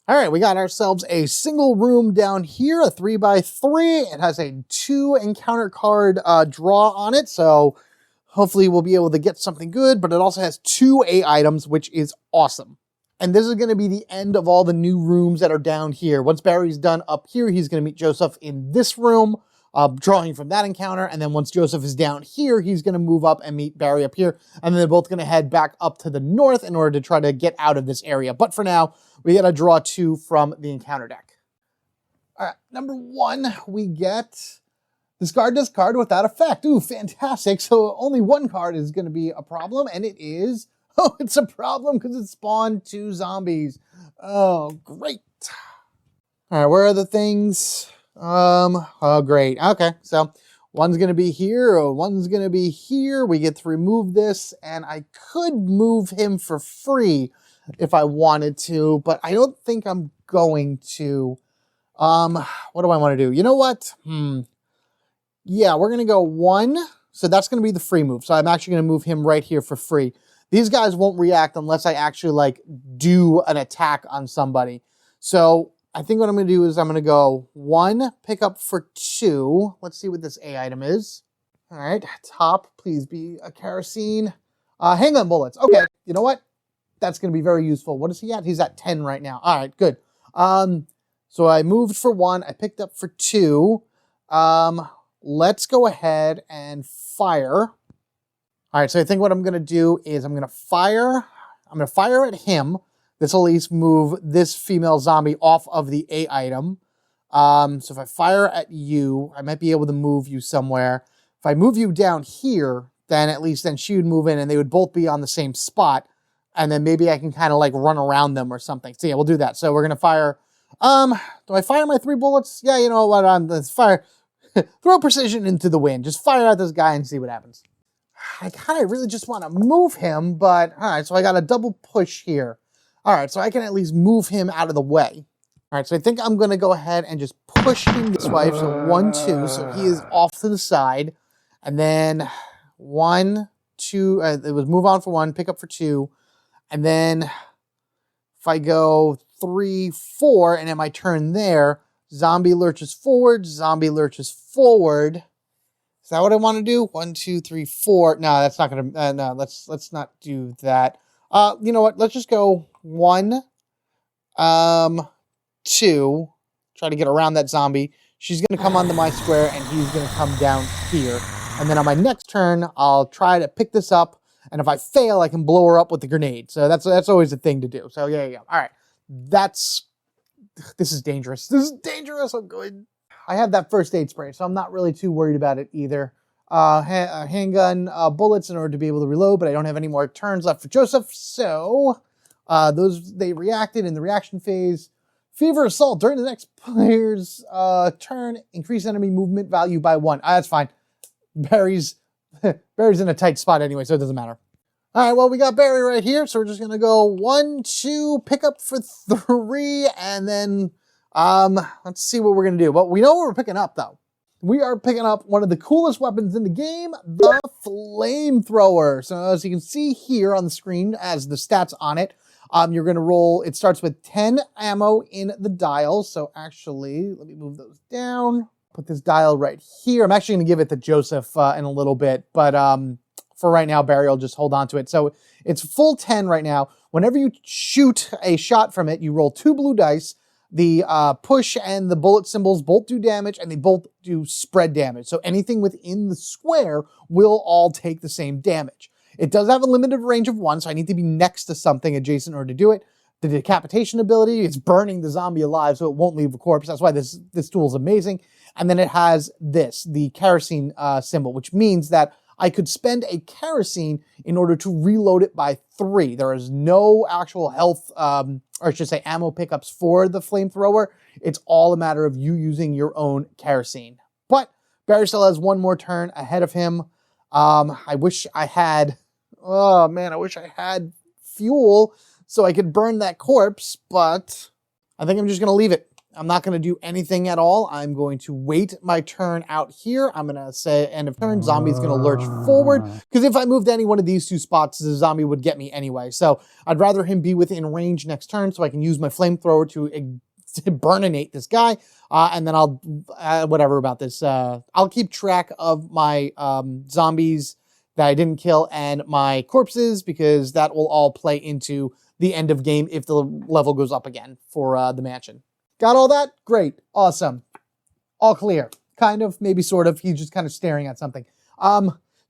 All right, we got ourselves a single room down here, a 3x3. It has a 2 encounter card draw on it, so hopefully we'll be able to get something good, but it also has 2 A items, which is awesome. And this is going to be the end of all the new rooms that are down here. Once Barry's done up here, he's going to meet Joseph in this room, drawing from that encounter. And then once Joseph is down here, he's going to move up and meet Barry up here. And then they're both going to head back up to the north in order to try to get out of this area. But for now, we got to draw 2 from the encounter deck. All right, number 1, we get discard this card without effect. Ooh, fantastic. So only 1 card is going to be a problem, and it is... Oh, it's a problem because it spawned 2 zombies. Oh, great. All right, where are the things? Oh, great. Okay, so one's going to be here, or one's going to be here. We get to remove this, and I could move him for free if I wanted to, but I don't think I'm going to. What do I want to do? You know what? Yeah, we're going to go 1. So that's going to be the free move. So I'm actually going to move him right here for free. These guys won't react unless I actually like do an attack on somebody. So I think what I'm going to do is I'm going to go 1, pick up for 2. Let's see what this A item is. All right, top, please be a kerosene. Handgun bullets. Okay, you know what? That's going to be very useful. What is he at? He's at 10 right now. All right, good. So I moved for 1. I picked up for 2. Let's go ahead and fire. All right, so I think what I'm going to do is I'm going to fire at him. This will at least move this female zombie off of the A item. So if I fire at you, I might be able to move you somewhere. If I move you down here, then at least then she would move in and they would both be on the same spot. And then maybe I can kind of like run around them or something. So yeah, we'll do that. So we're going to fire. Do I fire my 3 bullets? Yeah, you know what? Let's fire. Throw precision into the wind. Just fire at this guy and see what happens. I kind of really just want to move him, but all right, so I got a double push here. All right, so I can at least move him out of the way. All right, so I think I'm going to go ahead and just push him this way. So 1, 2, so he is off to the side. And then 1, 2, it was move on for 1, pick up for 2. And then if I go 3, 4, and at my turn there, zombie lurches forward, zombie lurches forward. Is that what I want to do? 1, 2, 3, 4. No, that's not going to, no, let's not do that. You know what? Let's just go 1, 2, try to get around that zombie. She's going to come onto my square and he's going to come down here. And then on my next turn, I'll try to pick this up. And if I fail, I can blow her up with the grenade. So that's always a thing to do. So yeah. All right. This is dangerous. This is dangerous. I'm good. I have that first aid spray, so I'm not really too worried about it either. Handgun bullets in order to be able to reload, but I don't have any more turns left for Joseph, so They reacted in the reaction phase. Fever Assault during the next player's turn, increase enemy movement value by 1. That's fine. Barry's in a tight spot anyway, so it doesn't matter. All right, well, we got Barry right here, so we're just gonna go 1, 2, pick up for 3, and then let's see what we're gonna do. Well, we know what we're picking up though. We are picking up one of the coolest weapons in the game, the flamethrower. So as you can see here on the screen, as the stats on it, you're gonna roll. It starts with 10 ammo in the dial. So actually, let me move those down. Put this dial right here. I'm actually gonna give it to Joseph in a little bit, but for right now, Barry will just hold on to it. So it's full 10 right now. Whenever you shoot a shot from it, you roll 2 blue dice. The push and the bullet symbols both do damage, and they both do spread damage. So anything within the square will all take the same damage. It does have a limited range of 1, so I need to be next to something adjacent in order to do it. The decapitation ability is burning the zombie alive, so it won't leave a corpse. That's why this tool is amazing. And then it has this, the kerosene symbol, which means that I could spend a kerosene in order to reload it by 3. There is no actual health, or I should say ammo pickups for the flamethrower. It's all a matter of you using your own kerosene. But Barry still has 1 more turn ahead of him. I wish I had, oh man, I wish I had fuel so I could burn that corpse, but I think I'm just gonna leave it. I'm not going to do anything at all. I'm going to wait my turn out here. I'm going to say end of turn. Zombie's going to lurch forward. Because if I moved any one of these 2 spots, the zombie would get me anyway. So I'd rather him be within range next turn so I can use my flamethrower to burninate this guy. And then I'll, whatever about this. I'll keep track of my zombies that I didn't kill and my corpses, because that will all play into the end of game if the level goes up again for the mansion. Got all that? Great. Awesome. All clear. Kind of, maybe sort of. He's just kind of staring at something.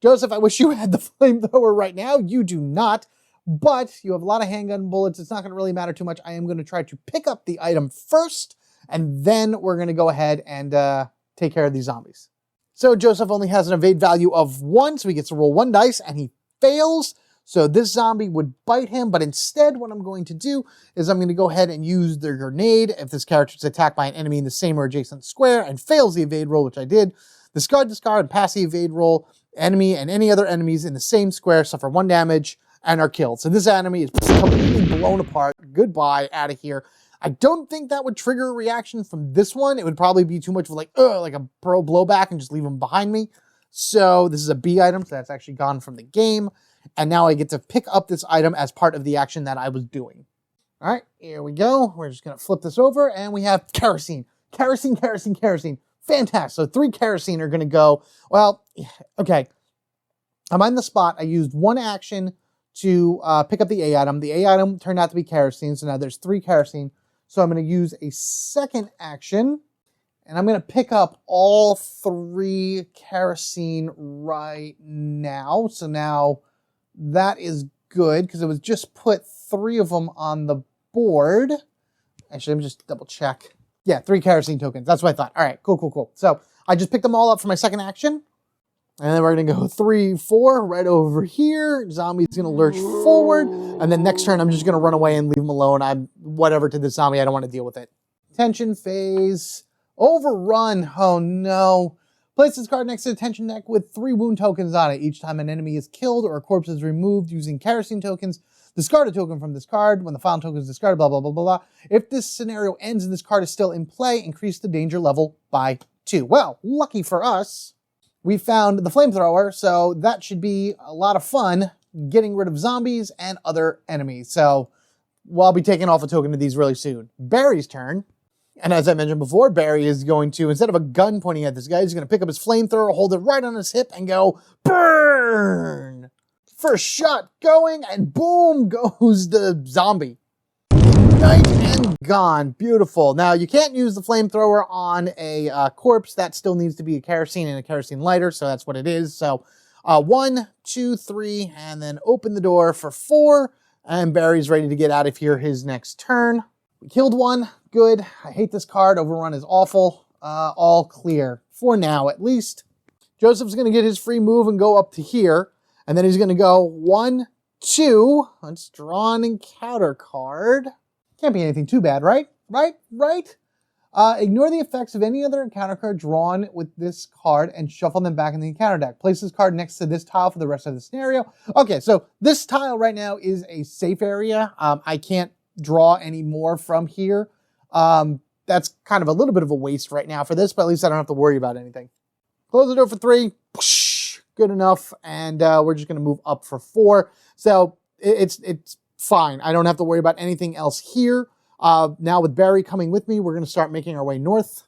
Joseph, I wish you had the flamethrower right now. You do not, but you have a lot of handgun bullets. It's not going to really matter too much. I am going to try to pick up the item first, and then we're going to go ahead and take care of these zombies. So Joseph only has an evade value of 1, so he gets to roll 1 dice, and he fails. So this zombie would bite him, but instead what I'm going to do is I'm going to go ahead and use the grenade if this character is attacked by an enemy in the same or adjacent square and fails the evade roll, which I did. Discard, and pass the evade roll. Enemy and any other enemies in the same square suffer 1 damage and are killed. So this enemy is completely blown apart. Goodbye, out of here. I don't think that would trigger a reaction from this one. It would probably be too much of like a pro blowback and just leave him behind me. So this is a B item, so that's actually gone from the game. And now I get to pick up this item as part of the action that I was doing. All right, here we go. We're just going to flip this over, and we have kerosene. Kerosene, kerosene, kerosene. Fantastic. So 3 kerosene are going to go. Well, okay. I'm on the spot. I used 1 action to pick up the A item. The A item turned out to be kerosene, so now there's 3 kerosene. So I'm going to use a second action, and I'm going to pick up all 3 kerosene right now. So now that is good, because it was just put 3 of them on the board. Actually, let me just double check. Yeah, 3 kerosene tokens. That's what I thought. All right, cool, cool, cool. So I just picked them all up for my second action. And then we're going to go 3, 4 right over here. Zombie's going to lurch forward. And then next turn, I'm just going to run away and leave him alone. I'm whatever to this zombie. I don't want to deal with it. Tension phase. Overrun. Oh, no. Place this card next to the tension deck with 3 wound tokens on it. Each time an enemy is killed or a corpse is removed using kerosene tokens, discard a token from this card. When the final token is discarded, blah, blah, blah, blah, blah. If this scenario ends and this card is still in play, increase the danger level by 2. Well, lucky for us, we found the flamethrower, so that should be a lot of fun getting rid of zombies and other enemies. So I'll be taking off a token of these really soon. Barry's turn. And as I mentioned before, Barry is going to, instead of a gun pointing at this guy, he's going to pick up his flamethrower, hold it right on his hip, and go, burn! First shot going, and boom goes the zombie. Night and gone. Beautiful. Now, you can't use the flamethrower on a corpse. That still needs to be a kerosene and a kerosene lighter, so that's what it is. So 1, 2, 3, and then open the door for 4, and Barry's ready to get out of here his next turn. We killed 1. Good. I hate this card. Overrun is awful. All clear. For now, at least. Joseph's going to get his free move and go up to here. And then he's going to go 1, 2. Let's draw an encounter card. Can't be anything too bad, right? Right? Ignore the effects of any other encounter card drawn with this card and shuffle them back in the encounter deck. Place this card next to this tile for the rest of the scenario. Okay, so this tile right now is a safe area. I can't draw any more from here. That's kind of a little bit of a waste right now for this, but at least I don't have to worry about anything. Close the door for 3. Good enough. And we're just going to move up for 4. So it's fine. I don't have to worry about anything else here. Now with Barry coming with me, we're going to start making our way north.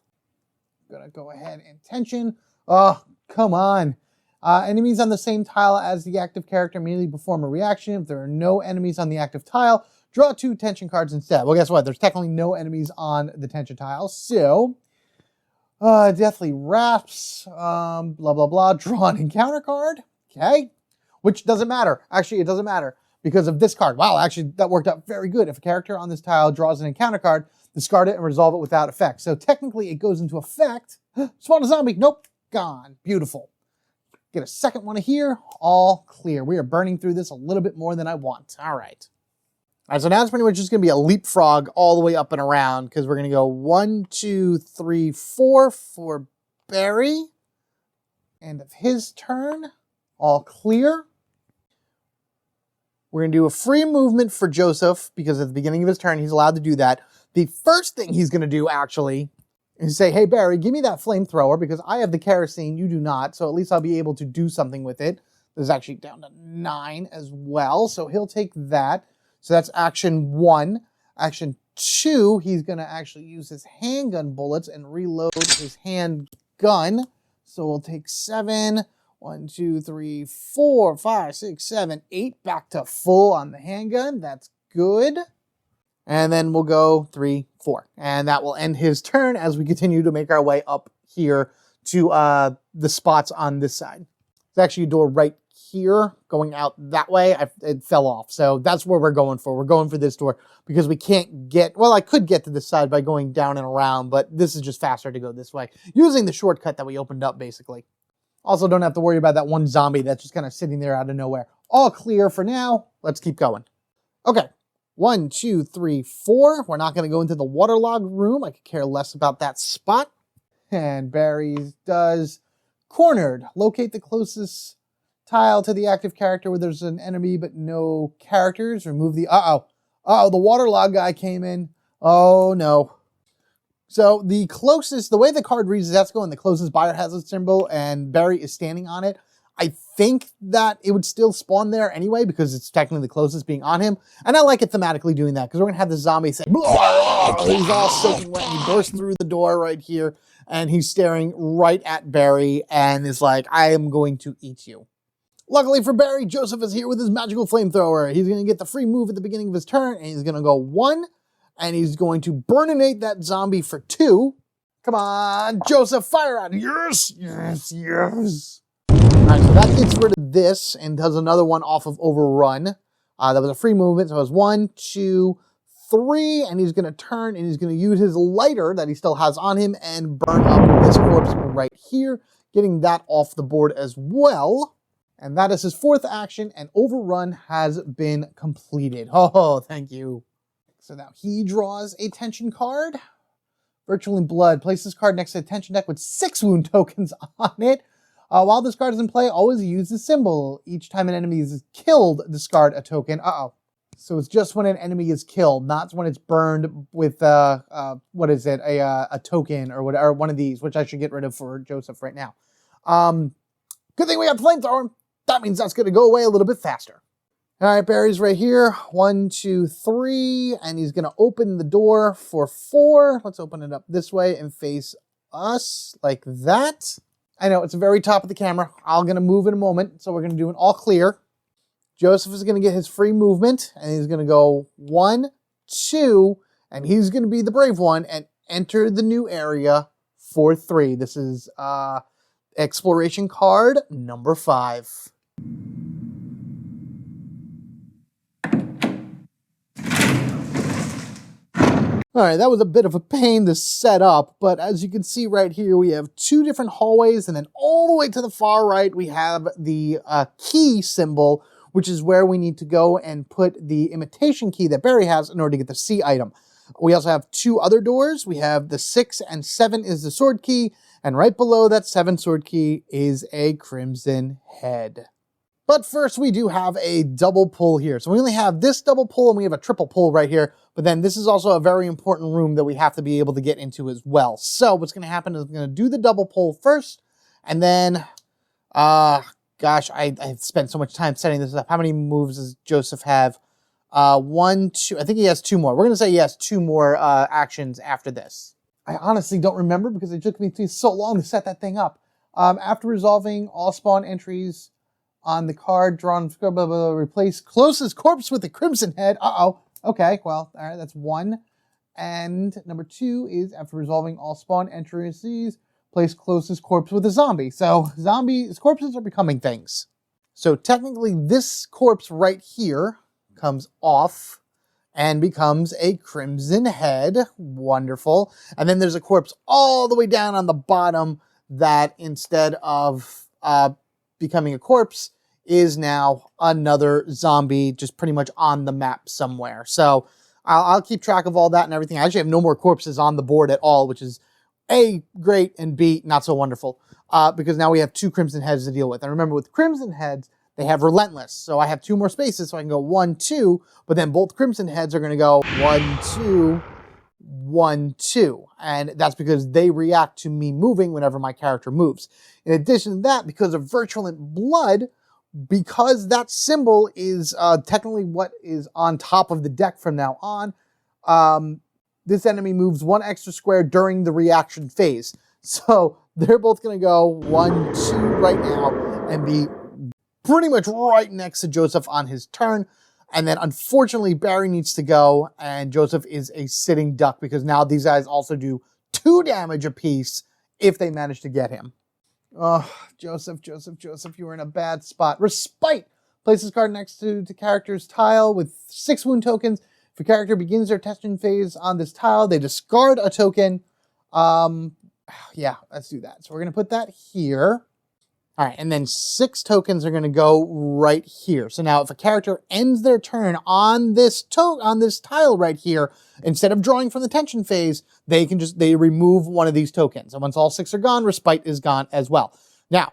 I'm going to go ahead and tension. Oh, come on. Enemies on the same tile as the active character immediately perform a reaction. If there are no enemies on the active tile, draw 2 tension cards instead. Well, guess what? There's technically no enemies on the tension tile. So, Deathly Wraps, blah, blah, blah. Draw an encounter card. Okay. Which doesn't matter. Actually, it doesn't matter because of this card. Wow, actually, that worked out very good. If a character on this tile draws an encounter card, discard it and resolve it without effect. So technically, it goes into effect. Spawn a zombie. Nope. Gone. Beautiful. Get a second one here. All clear. We are burning through this a little bit more than I want. All right. All right, so now it's pretty much just going to be a leapfrog all the way up and around because we're going to go 1, 2, 3, 4 for Barry. End of his turn. All clear. We're going to do a free movement for Joseph because at the beginning of his turn, he's allowed to do that. The first thing he's going to do, actually, is say, hey, Barry, give me that flamethrower because I have the kerosene, you do not, so at least I'll be able to do something with it. This is actually down to 9 as well, so he'll take that. So that's action 1. Action 2, he's going to actually use his handgun bullets and reload his handgun. So we'll take 7. 1, 2, 3, 4, 5, 6, 7, 8. Back to full on the handgun. That's good. And then we'll go 3, 4. And that will end his turn as we continue to make our way up here to the spots on this side. There's actually a door right here going out that way. It fell off. So that's where we're going for. We're going for this door because we can't get, well, I could get to this side by going down and around, but this is just faster to go this way using the shortcut that we opened up basically. Also, don't have to worry about that one zombie that's just kind of sitting there out of nowhere. All clear for now. Let's keep going. Okay. 1, 2, 3, 4. We're not going to go into the waterlogged room. I could care less about that spot. And Barry does cornered. Locate the closest tile to the active character where there's an enemy but no characters. Remove the... Uh-oh, the waterlogged guy came in. Oh, no. So the closest, the way the card reads is that's going the closest biohazard symbol and Barry is standing on it. I think that it would still spawn there anyway because it's technically the closest being on him. And I like it thematically doing that because we're going to have the zombie say, he's all soaking wet and he bursts through the door right here and he's staring right at Barry and is like, I am going to eat you. Luckily for Barry, Joseph is here with his magical flamethrower. He's going to get the free move at the beginning of his turn and he's going to go 1. And he's going to burninate that zombie for 2. Come on, Joseph, fire at it. Yes, yes, yes. All right, so that gets rid of this and does another one off of Overrun. That was a free movement, so it was 1, 2, 3, and he's going to turn and he's going to use his lighter that he still has on him and burn up this corpse right here, getting that off the board as well. And that is his 4th action, and Overrun has been completed. Oh, thank you. So now he draws a tension card. Virtual in Blood. Place this card next to the tension deck with 6 wound tokens on it. While this card is in play, always use the symbol. Each time an enemy is killed, discard a token. So it's just when an enemy is killed, not when it's burned with, what is it, a token or whatever, one of these, which I should get rid of for Joseph right now. Good thing we got the flamethrower. That means that's going to go away a little bit faster. All right, Barry's right here. 1, 2, 3, and he's going to open the door for 4. Let's open it up this way and face us like that. I know, it's the very top of the camera. I'm going to move in a moment, so we're going to do an all clear. Joseph is going to get his free movement, and he's going to go 1, 2, and he's going to be the brave one and enter the new area for 3. This is exploration card number 5. All right, that was a bit of a pain to set up, but as you can see right here, we have 2 different hallways, and then all the way to the far right, we have the key symbol, which is where we need to go and put the imitation key that Barry has in order to get the C item. We also have 2 other doors. We have the 6 and 7 is the sword key, and right below that 7 sword key is a crimson head. But first, we do have a double pull here. So we only have this double pull and we have a triple pull right here. But then this is also a very important room that we have to be able to get into as well. So what's going to happen is I'm going to do the double pull first. And then, gosh, I've spent so much time setting this up. How many moves does Joseph have? 1, 2, I think he has 2 more. We're going to say he has 2 more actions after this. I honestly don't remember because it took me so long to set that thing up. After resolving all spawn entries on the card drawn, blah, blah, blah, replace closest corpse with a crimson head. Okay, well, all right, that's 1. And number 2 is after resolving all spawn entries, place closest corpse with a zombie. So corpses are becoming things. So technically this corpse right here comes off and becomes a crimson head. Wonderful. And then there's a corpse all the way down on the bottom that instead of becoming a corpse is now another zombie just pretty much on the map somewhere. So I'll keep track of all that and everything. I actually have no more corpses on the board at all, which is A, great, and B, not so wonderful, because now we have 2 crimson heads to deal with. And remember, with crimson heads, they have relentless. So I have 2 more spaces, so I can go 1, 2, but then both crimson heads are going to go 1, 2, 1, 2. And that's because they react to me moving whenever my character moves. In addition to that, because of Virulent Blood, because that symbol is technically what is on top of the deck from now on, this enemy moves 1 extra square during the reaction phase. So they're both going to go 1, 2 right now and be pretty much right next to Joseph on his turn. And then unfortunately Barry needs to go and Joseph is a sitting duck because now these guys also do 2 damage apiece if they manage to get him. Oh, Joseph, you were in a bad spot. Respite! Place this card next to the character's tile with 6 wound tokens. If a character begins their testing phase on this tile, they discard a token. Yeah, let's do that. So we're going to put that here. All right, and then 6 tokens are going to go right here. So now if a character ends their turn on this tile right here, instead of drawing from the tension phase, they remove one of these tokens. And once all 6 are gone, Respite is gone as well. Now,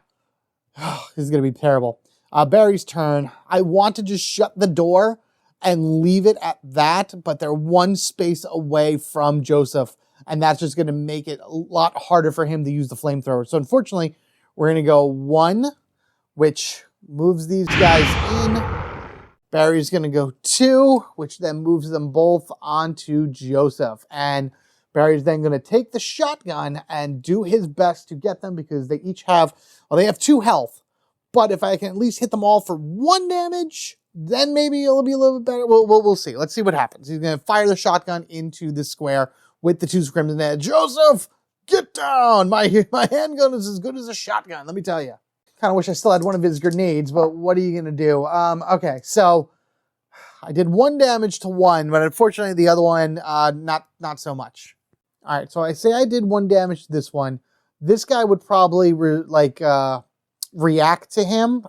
this is going to be terrible. Barry's turn. I want to just shut the door and leave it at that, but they're 1 space away from Joseph, and that's just going to make it a lot harder for him to use the flamethrower. So unfortunately, we're going to go 1, which moves these guys in. Barry's going to go 2, which then moves them both onto Joseph. And Barry's then going to take the shotgun and do his best to get them because they each have, well, they have 2 health. But if I can at least hit them all for 1 damage, then maybe it'll be a little bit better. We'll see. Let's see what happens. He's going to fire the shotgun into the square with the 2 crimson heads. Joseph! Get down! My handgun is as good as a shotgun, let me tell you. Kind of wish I still had one of his grenades, but what are you going to do? Okay, so I did 1 damage to 1, but unfortunately the other one, not so much. All right, so I say I did 1 damage to this one. This guy would probably react to him.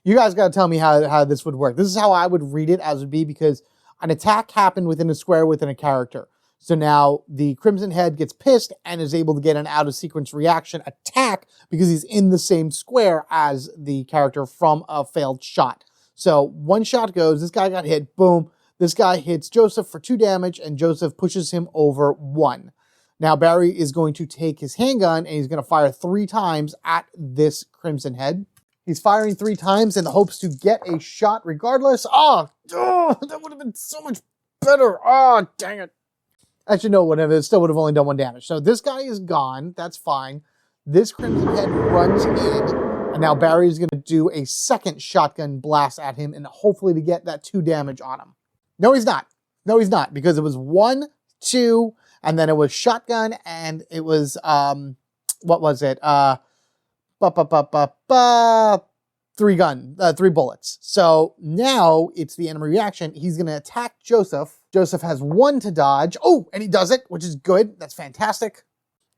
You guys got to tell me how this would work. This is how I would read it as would be because an attack happened within a square within a character. So now the Crimson Head gets pissed and is able to get an out-of-sequence reaction attack because he's in the same square as the character from a failed shot. So 1 shot goes, this guy got hit, boom. This guy hits Joseph for 2 damage and Joseph pushes him over 1. Now Barry is going to take his handgun and he's going to fire 3 times at this Crimson Head. He's firing 3 times in the hopes to get a shot regardless. Oh, that would have been so much better. Oh, dang it. Actually, no, whatever. It still would have only done 1 damage. So this guy is gone. That's fine. This Crimson Head runs in. And now Barry's going to do a 2nd shotgun blast at him and hopefully to get that 2 damage on him. No, he's not. No, he's not. Because it was 1, 2, and then it was shotgun and it was, what was it? 3 bullets. So now it's the enemy reaction. He's going to attack Joseph. Joseph has 1 to dodge. Oh, and he does it, which is good. That's fantastic.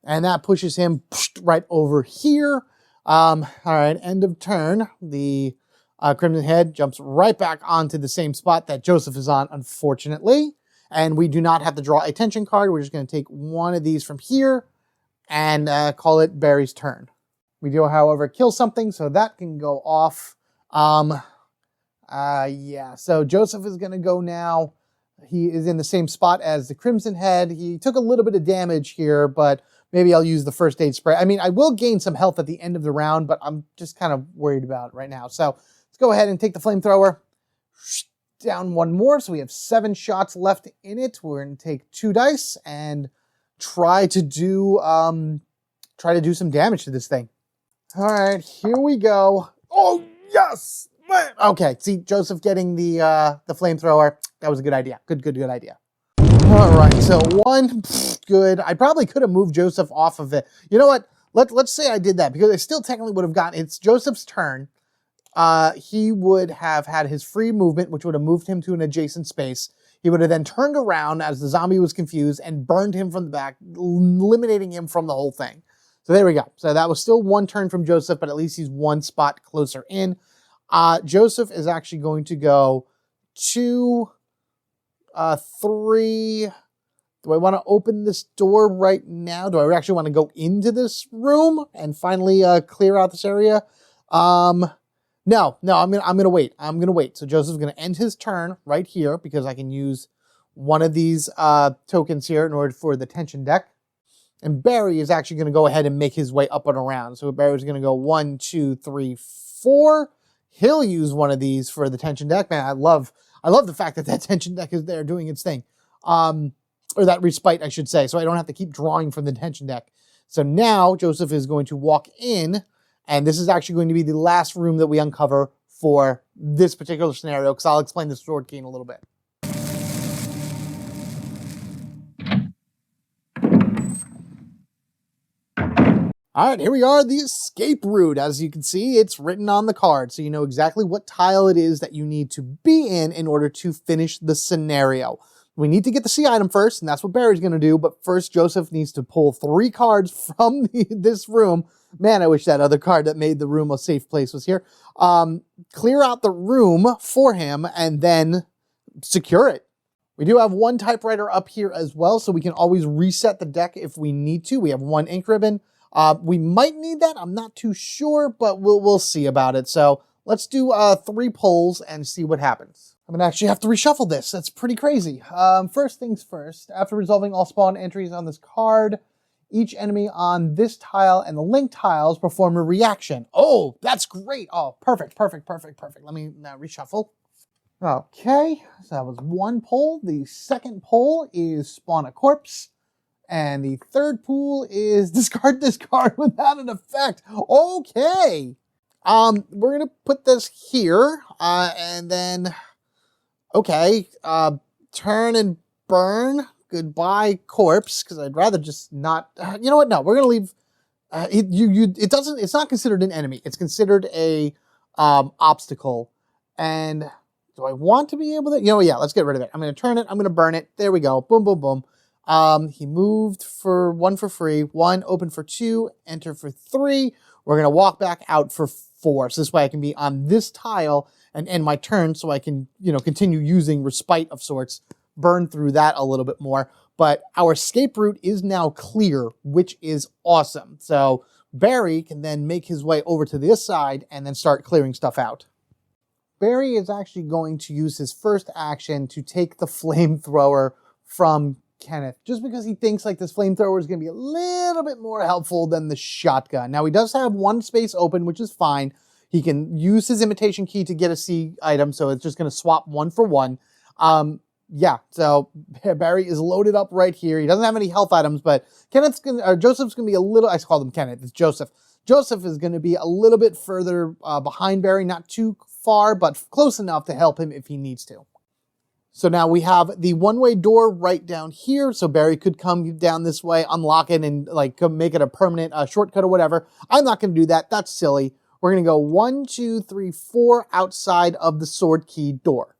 And that pushes him right over here. All right, end of turn. The Crimson Head jumps right back onto the same spot that Joseph is on, unfortunately. And we do not have to draw a tension card. We're just going to take one of these from here and call it Barry's turn. We do, however, kill something, so that can go off. Yeah, so Joseph is going to go now. He is in the same spot as the Crimson Head. He took a little bit of damage here, but maybe I'll use the first aid spray. I mean, I will gain some health at the end of the round, but I'm just kind of worried about it right now. So let's go ahead and take the flamethrower. Down one more, so we have 7 shots left in it. We're going to take 2 dice and try to do some damage to this thing. All right, here we go. Oh, yes! Okay, see, Joseph getting the flamethrower. That was a good idea. Good idea. All right, so 1, good. I probably could have moved Joseph off of it. You know what? Let's say I did that, because I still technically would have gotten, it's Joseph's turn. He would have had his free movement, which would have moved him to an adjacent space. He would have then turned around as the zombie was confused and burned him from the back, eliminating him from the whole thing. So there we go. So that was still 1 turn from Joseph, but at least he's 1 spot closer in. Joseph is actually going to go 2, 3. Do I want to open this door right now? Do I actually want to go into this room and finally clear out this area? No, I'm gonna wait. I'm gonna wait. So Joseph's gonna end his turn right here because I can use one of these tokens here in order for the tension deck. And Barry is actually gonna go ahead and make his way up and around. So Barry's gonna go 1, 2, 3, 4. He'll use one of these for the tension deck. Man, I love the fact that tension deck is there doing its thing. Or that respite, I should say. So I don't have to keep drawing from the tension deck. So now Joseph is going to walk in. And this is actually going to be the last room that we uncover for this particular scenario, because I'll explain the sword key in a little bit. All right, here we are, the escape route. As you can see, it's written on the card, so you know exactly what tile it is that you need to be in order to finish the scenario. We need to get the C item first, and that's what Barry's going to do, but first Joseph needs to pull 3 cards from this room. Man, I wish that other card that made the room a safe place was here. Clear out the room for him, and then secure it. We do have 1 typewriter up here as well, so we can always reset the deck if we need to. We have 1 ink ribbon. We might need that. I'm not too sure, but we'll see about it. So let's do 3 pulls and see what happens. I'm going to actually have to reshuffle this. That's pretty crazy. First things first, after resolving all spawn entries on this card, each enemy on this tile and the link tiles perform a reaction. Oh, that's great. Oh, perfect. Let me now reshuffle. Okay, so that was 1 pull. The second pull is spawn a corpse. And the third pull is discard this card without an effect. Okay. We're going to put this here, and then... Okay, turn and burn. Goodbye, corpse, because I'd rather just not... you know what? No, we're going to leave... it's not considered an enemy. It's considered a obstacle. And do I want to be able to... You know, yeah, let's get rid of it. I'm going to turn it. I'm going to burn it. There we go. Boom, boom, boom. He moved for 1 for free. 1, open for 2, enter for 3. We're going to walk back out for 4. So this way I can be on this tile and end my turn, so I can, you know, continue using respite of sorts, burn through that a little bit more. But our escape route is now clear, which is awesome. So Barry can then make his way over to this side and then start clearing stuff out. Barry is actually going to use his first action to take the flamethrower from Kenneth, just because he thinks like this flamethrower is going to be a little bit more helpful than the shotgun. Now he does have 1 space open, which is fine. He can use his imitation key to get a C item, so it's just going to swap 1 for 1. Yeah, so Barry is loaded up right here. He doesn't have any health items, but Joseph's going to be a little... I called him Kenneth. It's Joseph. Joseph is going to be a little bit further behind Barry, not too far, but close enough to help him if he needs to. So now we have the 1-way door right down here, so Barry could come down this way, unlock it, and like make it a permanent shortcut or whatever. I'm not going to do that. That's silly. We're going to go 1, 2, 3, 4 outside of the sword key door.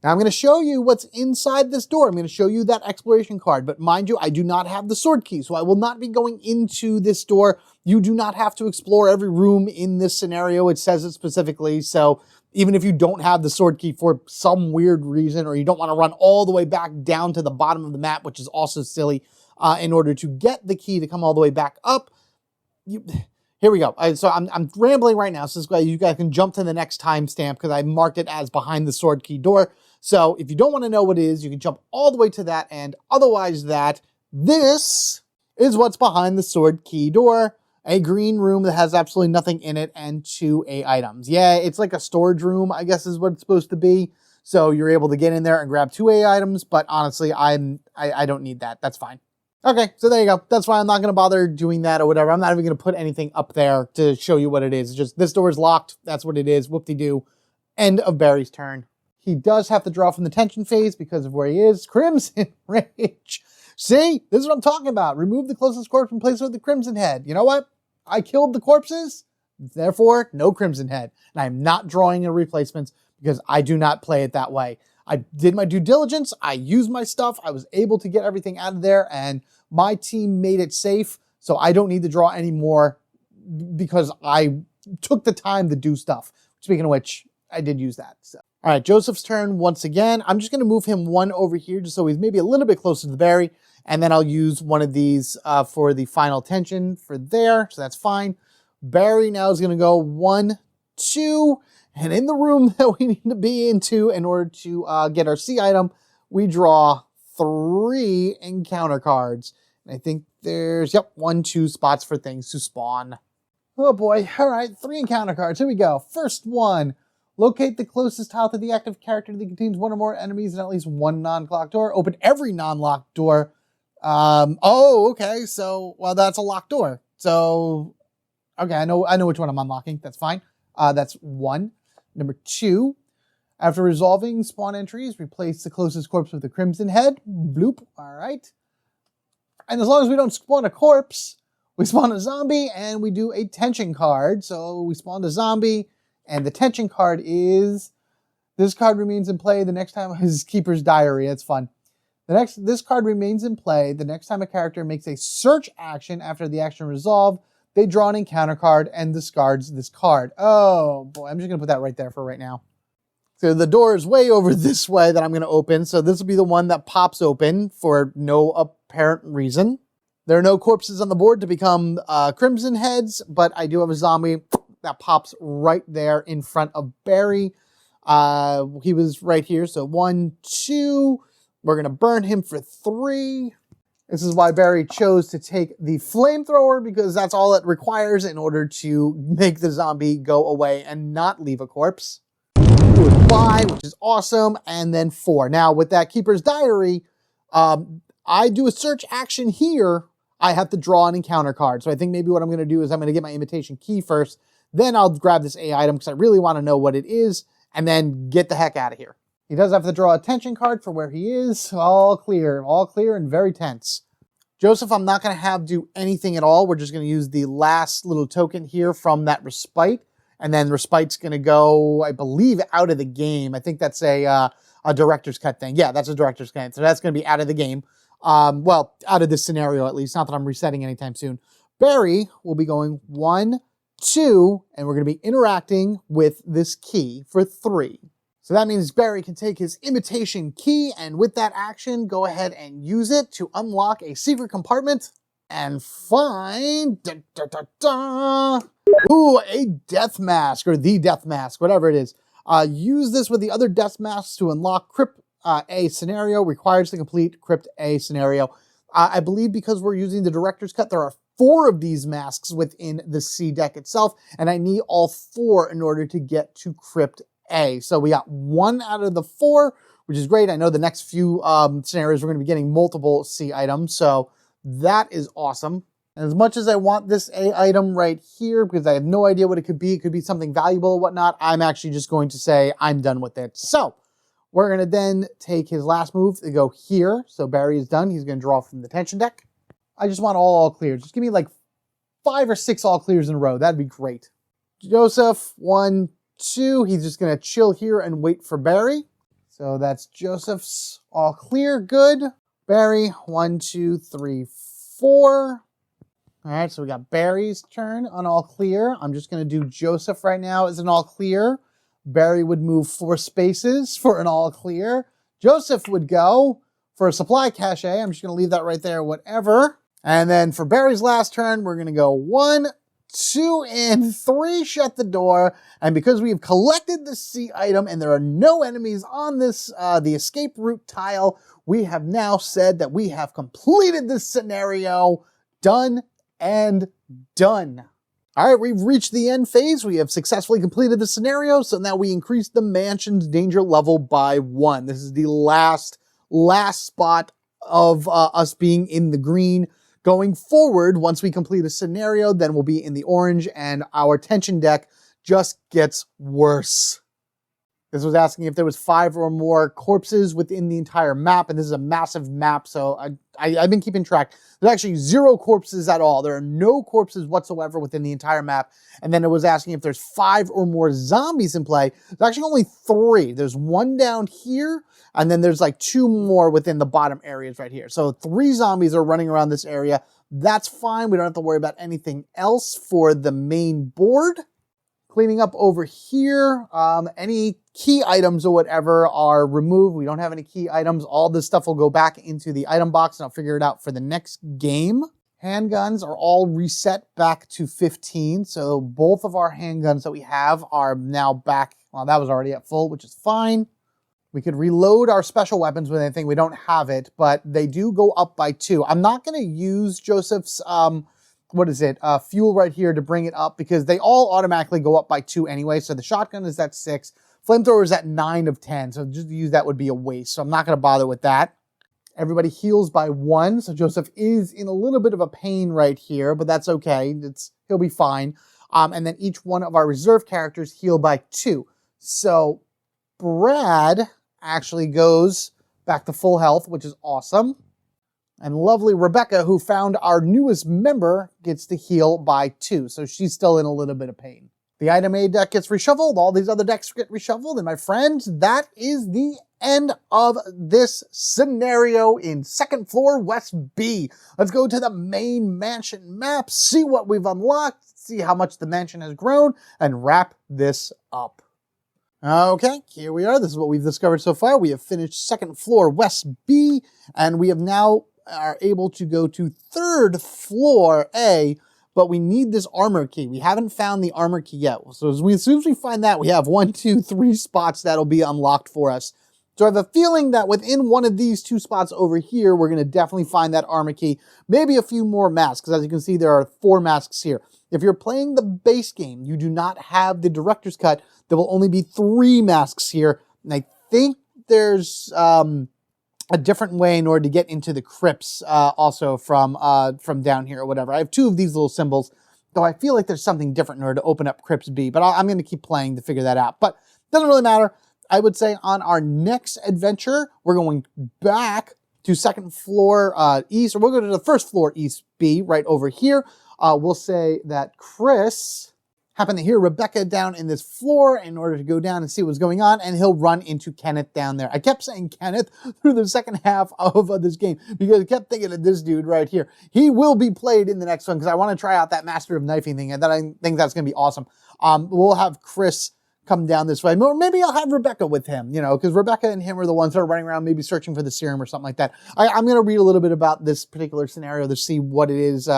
Now I'm going to show you what's inside this door. I'm going to show you that exploration card, but mind you, I do not have the sword key, so I will not be going into this door. You do not have to explore every room in this scenario. It says it specifically, so even if you don't have the sword key for some weird reason, or you don't want to run all the way back down to the bottom of the map, which is also silly, in order to get the key to come all the way back up. Here we go. So I'm rambling right now, so this way you guys can jump to the next timestamp because I marked it as behind the sword key door. So if you don't want to know what it is, you can jump all the way to that end. Otherwise, this is what's behind the sword key door. A green room that has absolutely nothing in it and 2 A items. Yeah, it's like a storage room, I guess is what it's supposed to be. So you're able to get in there and grab 2 A items, but honestly, I don't need that. That's fine. Okay, so there you go. That's why I'm not going to bother doing that or whatever. I'm not even going to put anything up there to show you what it is. It's just this door is locked. That's what it is. Whoop-de-doo. End of Barry's turn. He does have to draw from the tension phase because of where he is. Crimson Rage. See, this is what I'm talking about. Remove the closest corpse and place it with the Crimson Head. You know what? I killed the corpses, therefore no Crimson Head. And I'm not drawing a replacements because I do not play it that way. I did my due diligence. I used my stuff. I was able to get everything out of there, and my team made it safe. So I don't need to draw anymore because I took the time to do stuff. Speaking of which, I did use that. So. All right, Joseph's turn once again. I'm just going to move him 1 over here just so he's maybe a little bit closer to the berry. And then I'll use one of these for the final tension for there. So that's fine. Barry now is going to go 1, 2. And in the room that we need to be into in order to get our C item, we draw 3 encounter cards. And I think there's, 1, 2 spots for things to spawn. Oh boy. All right, 3 encounter cards. Here we go. First one. Locate the closest tile to the active character that contains 1 or more enemies and at least 1 non-locked door. Open every non-locked door. Oh, okay. So, well, that's a locked door. So, okay, I know which one I'm unlocking. That's fine. That's 1. Number 2, after resolving spawn entries, replace the closest corpse with the Crimson Head. Bloop. All right. And as long as we don't spawn a corpse, we spawn a zombie and we do a tension card. So we spawned a zombie. And the tension card is, this card remains in play the next time his Keeper's Diary. It's fun. This card remains in play the next time a character makes a search action after the action resolved. They draw an encounter card and discards this card. Oh boy, I'm just going to put that right there for right now. So the door is way over this way that I'm going to open. So this will be the one that pops open for no apparent reason. There are no corpses on the board to become Crimson Heads, but I do have a zombie that pops right there in front of Barry. He was right here. So 1, 2. We're going to burn him for 3. This is why Barry chose to take the flamethrower, because that's all it requires in order to make the zombie go away and not leave a corpse. Do it 5, which is awesome. And then 4. Now with that Keeper's Diary, I do a search action here. I have to draw an encounter card. So I think maybe what I'm going to do is I'm going to get my invitation key first. Then I'll grab this A item because I really want to know what it is, and then get the heck out of here. He does have to draw a tension card for where he is. All clear and very tense. Joseph, I'm not going to have do anything at all. We're just going to use the last little token here from that respite, and then respite's going to go, I believe, out of the game. I think that's a director's cut thing. Yeah, that's a director's cut. So that's going to be out of the game. Well, out of this scenario at least. Not that I'm resetting anytime soon. Barry will be going 1, 2, and we're going to be interacting with this key for 3. So that means Barry can take his imitation key, and with that action, go ahead and use it to unlock a secret compartment and find, ooh, a death mask, or the death mask, whatever it is. Use this with the other death masks to unlock Crypt A scenario. Requires to complete Crypt A scenario. I believe because we're using the director's cut, there are 4 of these masks within the C deck itself, and I need all 4 in order to get to Crypt A. So we got 1 out of the 4, which is great. I know the next few scenarios we're going to be getting multiple C items, so that is awesome. And as much as I want this A item right here, because I have no idea what it could be something valuable or whatnot, I'm actually just going to say I'm done with it. So we're going to then take his last move to go here. So Barry is done. He's going to draw from the tension deck. I just want all clears. Just give me like 5 or 6 all clears in a row. That'd be great. Joseph, 1, 2. He's just going to chill here and wait for Barry. So that's Joseph's all clear. Good. Barry, 1, 2, 3, 4. All right, so we got Barry's turn on all clear. I'm just going to do Joseph right now as an all clear. Barry would move 4 spaces for an all clear. Joseph would go for a supply cache. I'm just going to leave that right there, whatever. And then for Barry's last turn, we're going to go 1, 2, and 3, shut the door. And because we've collected the C item and there are no enemies on this, the escape route tile, we have now said that we have completed this scenario. Done and done. All right, we've reached the end phase. We have successfully completed the scenario, so now we increase the mansion's danger level by 1. This is the last spot of us being in the green. Going forward, once we complete a scenario, then we'll be in the orange, and our tension deck just gets worse. This was asking if there was 5 or more corpses within the entire map, and this is a massive map, so I've been keeping track. There's actually 0 corpses at all. There are no corpses whatsoever within the entire map. And then it was asking if there's 5 or more zombies in play. There's actually only 3. There's 1 down here, and then there's like 2 more within the bottom areas right here. So 3 zombies are running around this area. That's fine. We don't have to worry about anything else for the main board. Cleaning up over here, any key items or whatever are removed. We don't have any key items. All this stuff will go back into the item box, and I'll figure it out for the next game. Handguns are all reset back to 15. So both of our handguns that we have are now back. Well, that was already at full, which is fine. We could reload our special weapons with anything. We don't have it, but they do go up by 2. I'm not going to use Joseph's fuel right here to bring it up because they all automatically go up by 2 anyway. So the shotgun is at 6, flamethrower is at 9 of 10. So just to use that would be a waste. So I'm not going to bother with that. Everybody heals by 1. So Joseph is in a little bit of a pain right here, but that's okay. He'll be fine. And then each one of our reserve characters heal by 2. So Brad actually goes back to full health, which is awesome. And lovely Rebecca, who found our newest member, gets to heal by 2. So she's still in a little bit of pain. The item A deck gets reshuffled. All these other decks get reshuffled. And my friends, that is the end of this scenario in Second Floor West B. Let's go to the main mansion map, see what we've unlocked, see how much the mansion has grown, and wrap this up. Okay, here we are. This is what we've discovered so far. We have finished Second Floor West B, and we have now are able to go to Third Floor A, but we need this armor key. We haven't found the armor key yet. So as soon as we find that, we have 1, 2, 3 spots that'll be unlocked for us. So I have a feeling that within one of these 2 spots over here, we're going to definitely find that armor key. Maybe a few more masks, because as you can see, there are 4 masks here. If you're playing the base game, you do not have the director's cut. There will only be 3 masks here. And I think there's a different way in order to get into the crypts also from down here or whatever. I have 2 of these little symbols, though I feel like there's something different in order to open up crypts B, but I'm going to keep playing to figure that out. But it doesn't really matter. I would say on our next adventure, we're going back to Second Floor East, or we'll go to the First Floor East B right over here. We'll say that Chris happened to hear Rebecca down in this floor in order to go down and see what's going on, and he'll run into Kenneth down there. I kept saying Kenneth through the second half of this game because I kept thinking of this dude right here. He will be played in the next one because I want to try out that Master of Knifing thing, and that I think that's going to be awesome. We'll have Chris come down this way, or maybe I'll have Rebecca with him, because Rebecca and him are the ones that are running around maybe searching for the serum or something like that. I'm going to read a little bit about this particular scenario to see what it is,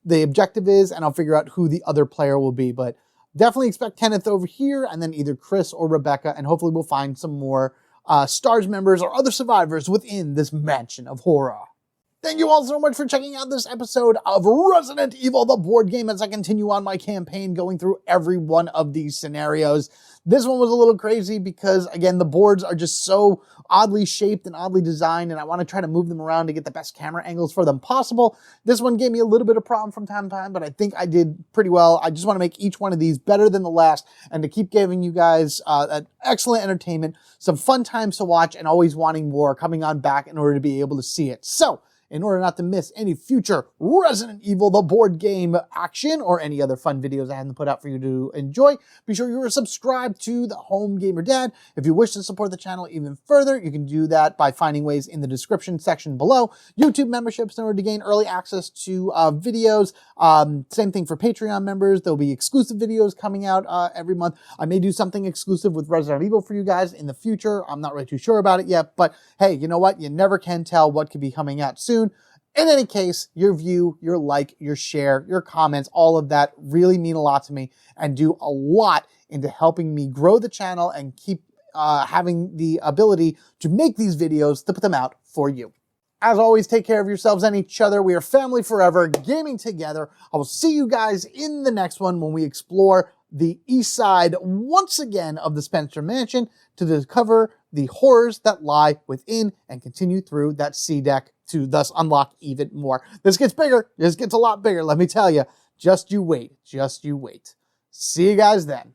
the objective is, and I'll figure out who the other player will be, but definitely expect Kenneth over here, and then either Chris or Rebecca, and hopefully we'll find some more STARS members or other survivors within this mansion of horror. Thank you all so much for checking out this episode of Resident Evil, the board game, as I continue on my campaign going through every one of these scenarios. This one was a little crazy because, again, the boards are just so oddly shaped and oddly designed, and I want to try to move them around to get the best camera angles for them possible. This one gave me a little bit of problem from time to time, but I think I did pretty well. I just want to make each one of these better than the last and to keep giving you guys an excellent entertainment, some fun times to watch, and always wanting more coming on back in order to be able to see it. So, in order not to miss any future Resident Evil the board game action or any other fun videos I haven't put out for you to enjoy, be sure you are subscribed to the Home Gamer Dad. If you wish to support the channel even further, you can do that by finding ways in the description section below. YouTube memberships in order to gain early access to videos. Same thing for Patreon members. There'll be exclusive videos coming out every month. I may do something exclusive with Resident Evil for you guys in the future. I'm not really too sure about it yet, but hey, you know what? You never can tell what could be coming out soon. In any case, your view, your like, your share, your comments, all of that really mean a lot to me and do a lot into helping me grow the channel and keep having the ability to make these videos to put them out for you. As always, take care of yourselves and each other. We are family forever, gaming together. I will see you guys in the next one when we explore the east side once again of the Spencer Mansion to discover the horrors that lie within and continue through that C deck to thus unlock even more. This gets bigger. This gets a lot bigger, let me tell you. Just you wait. Just you wait. See you guys then.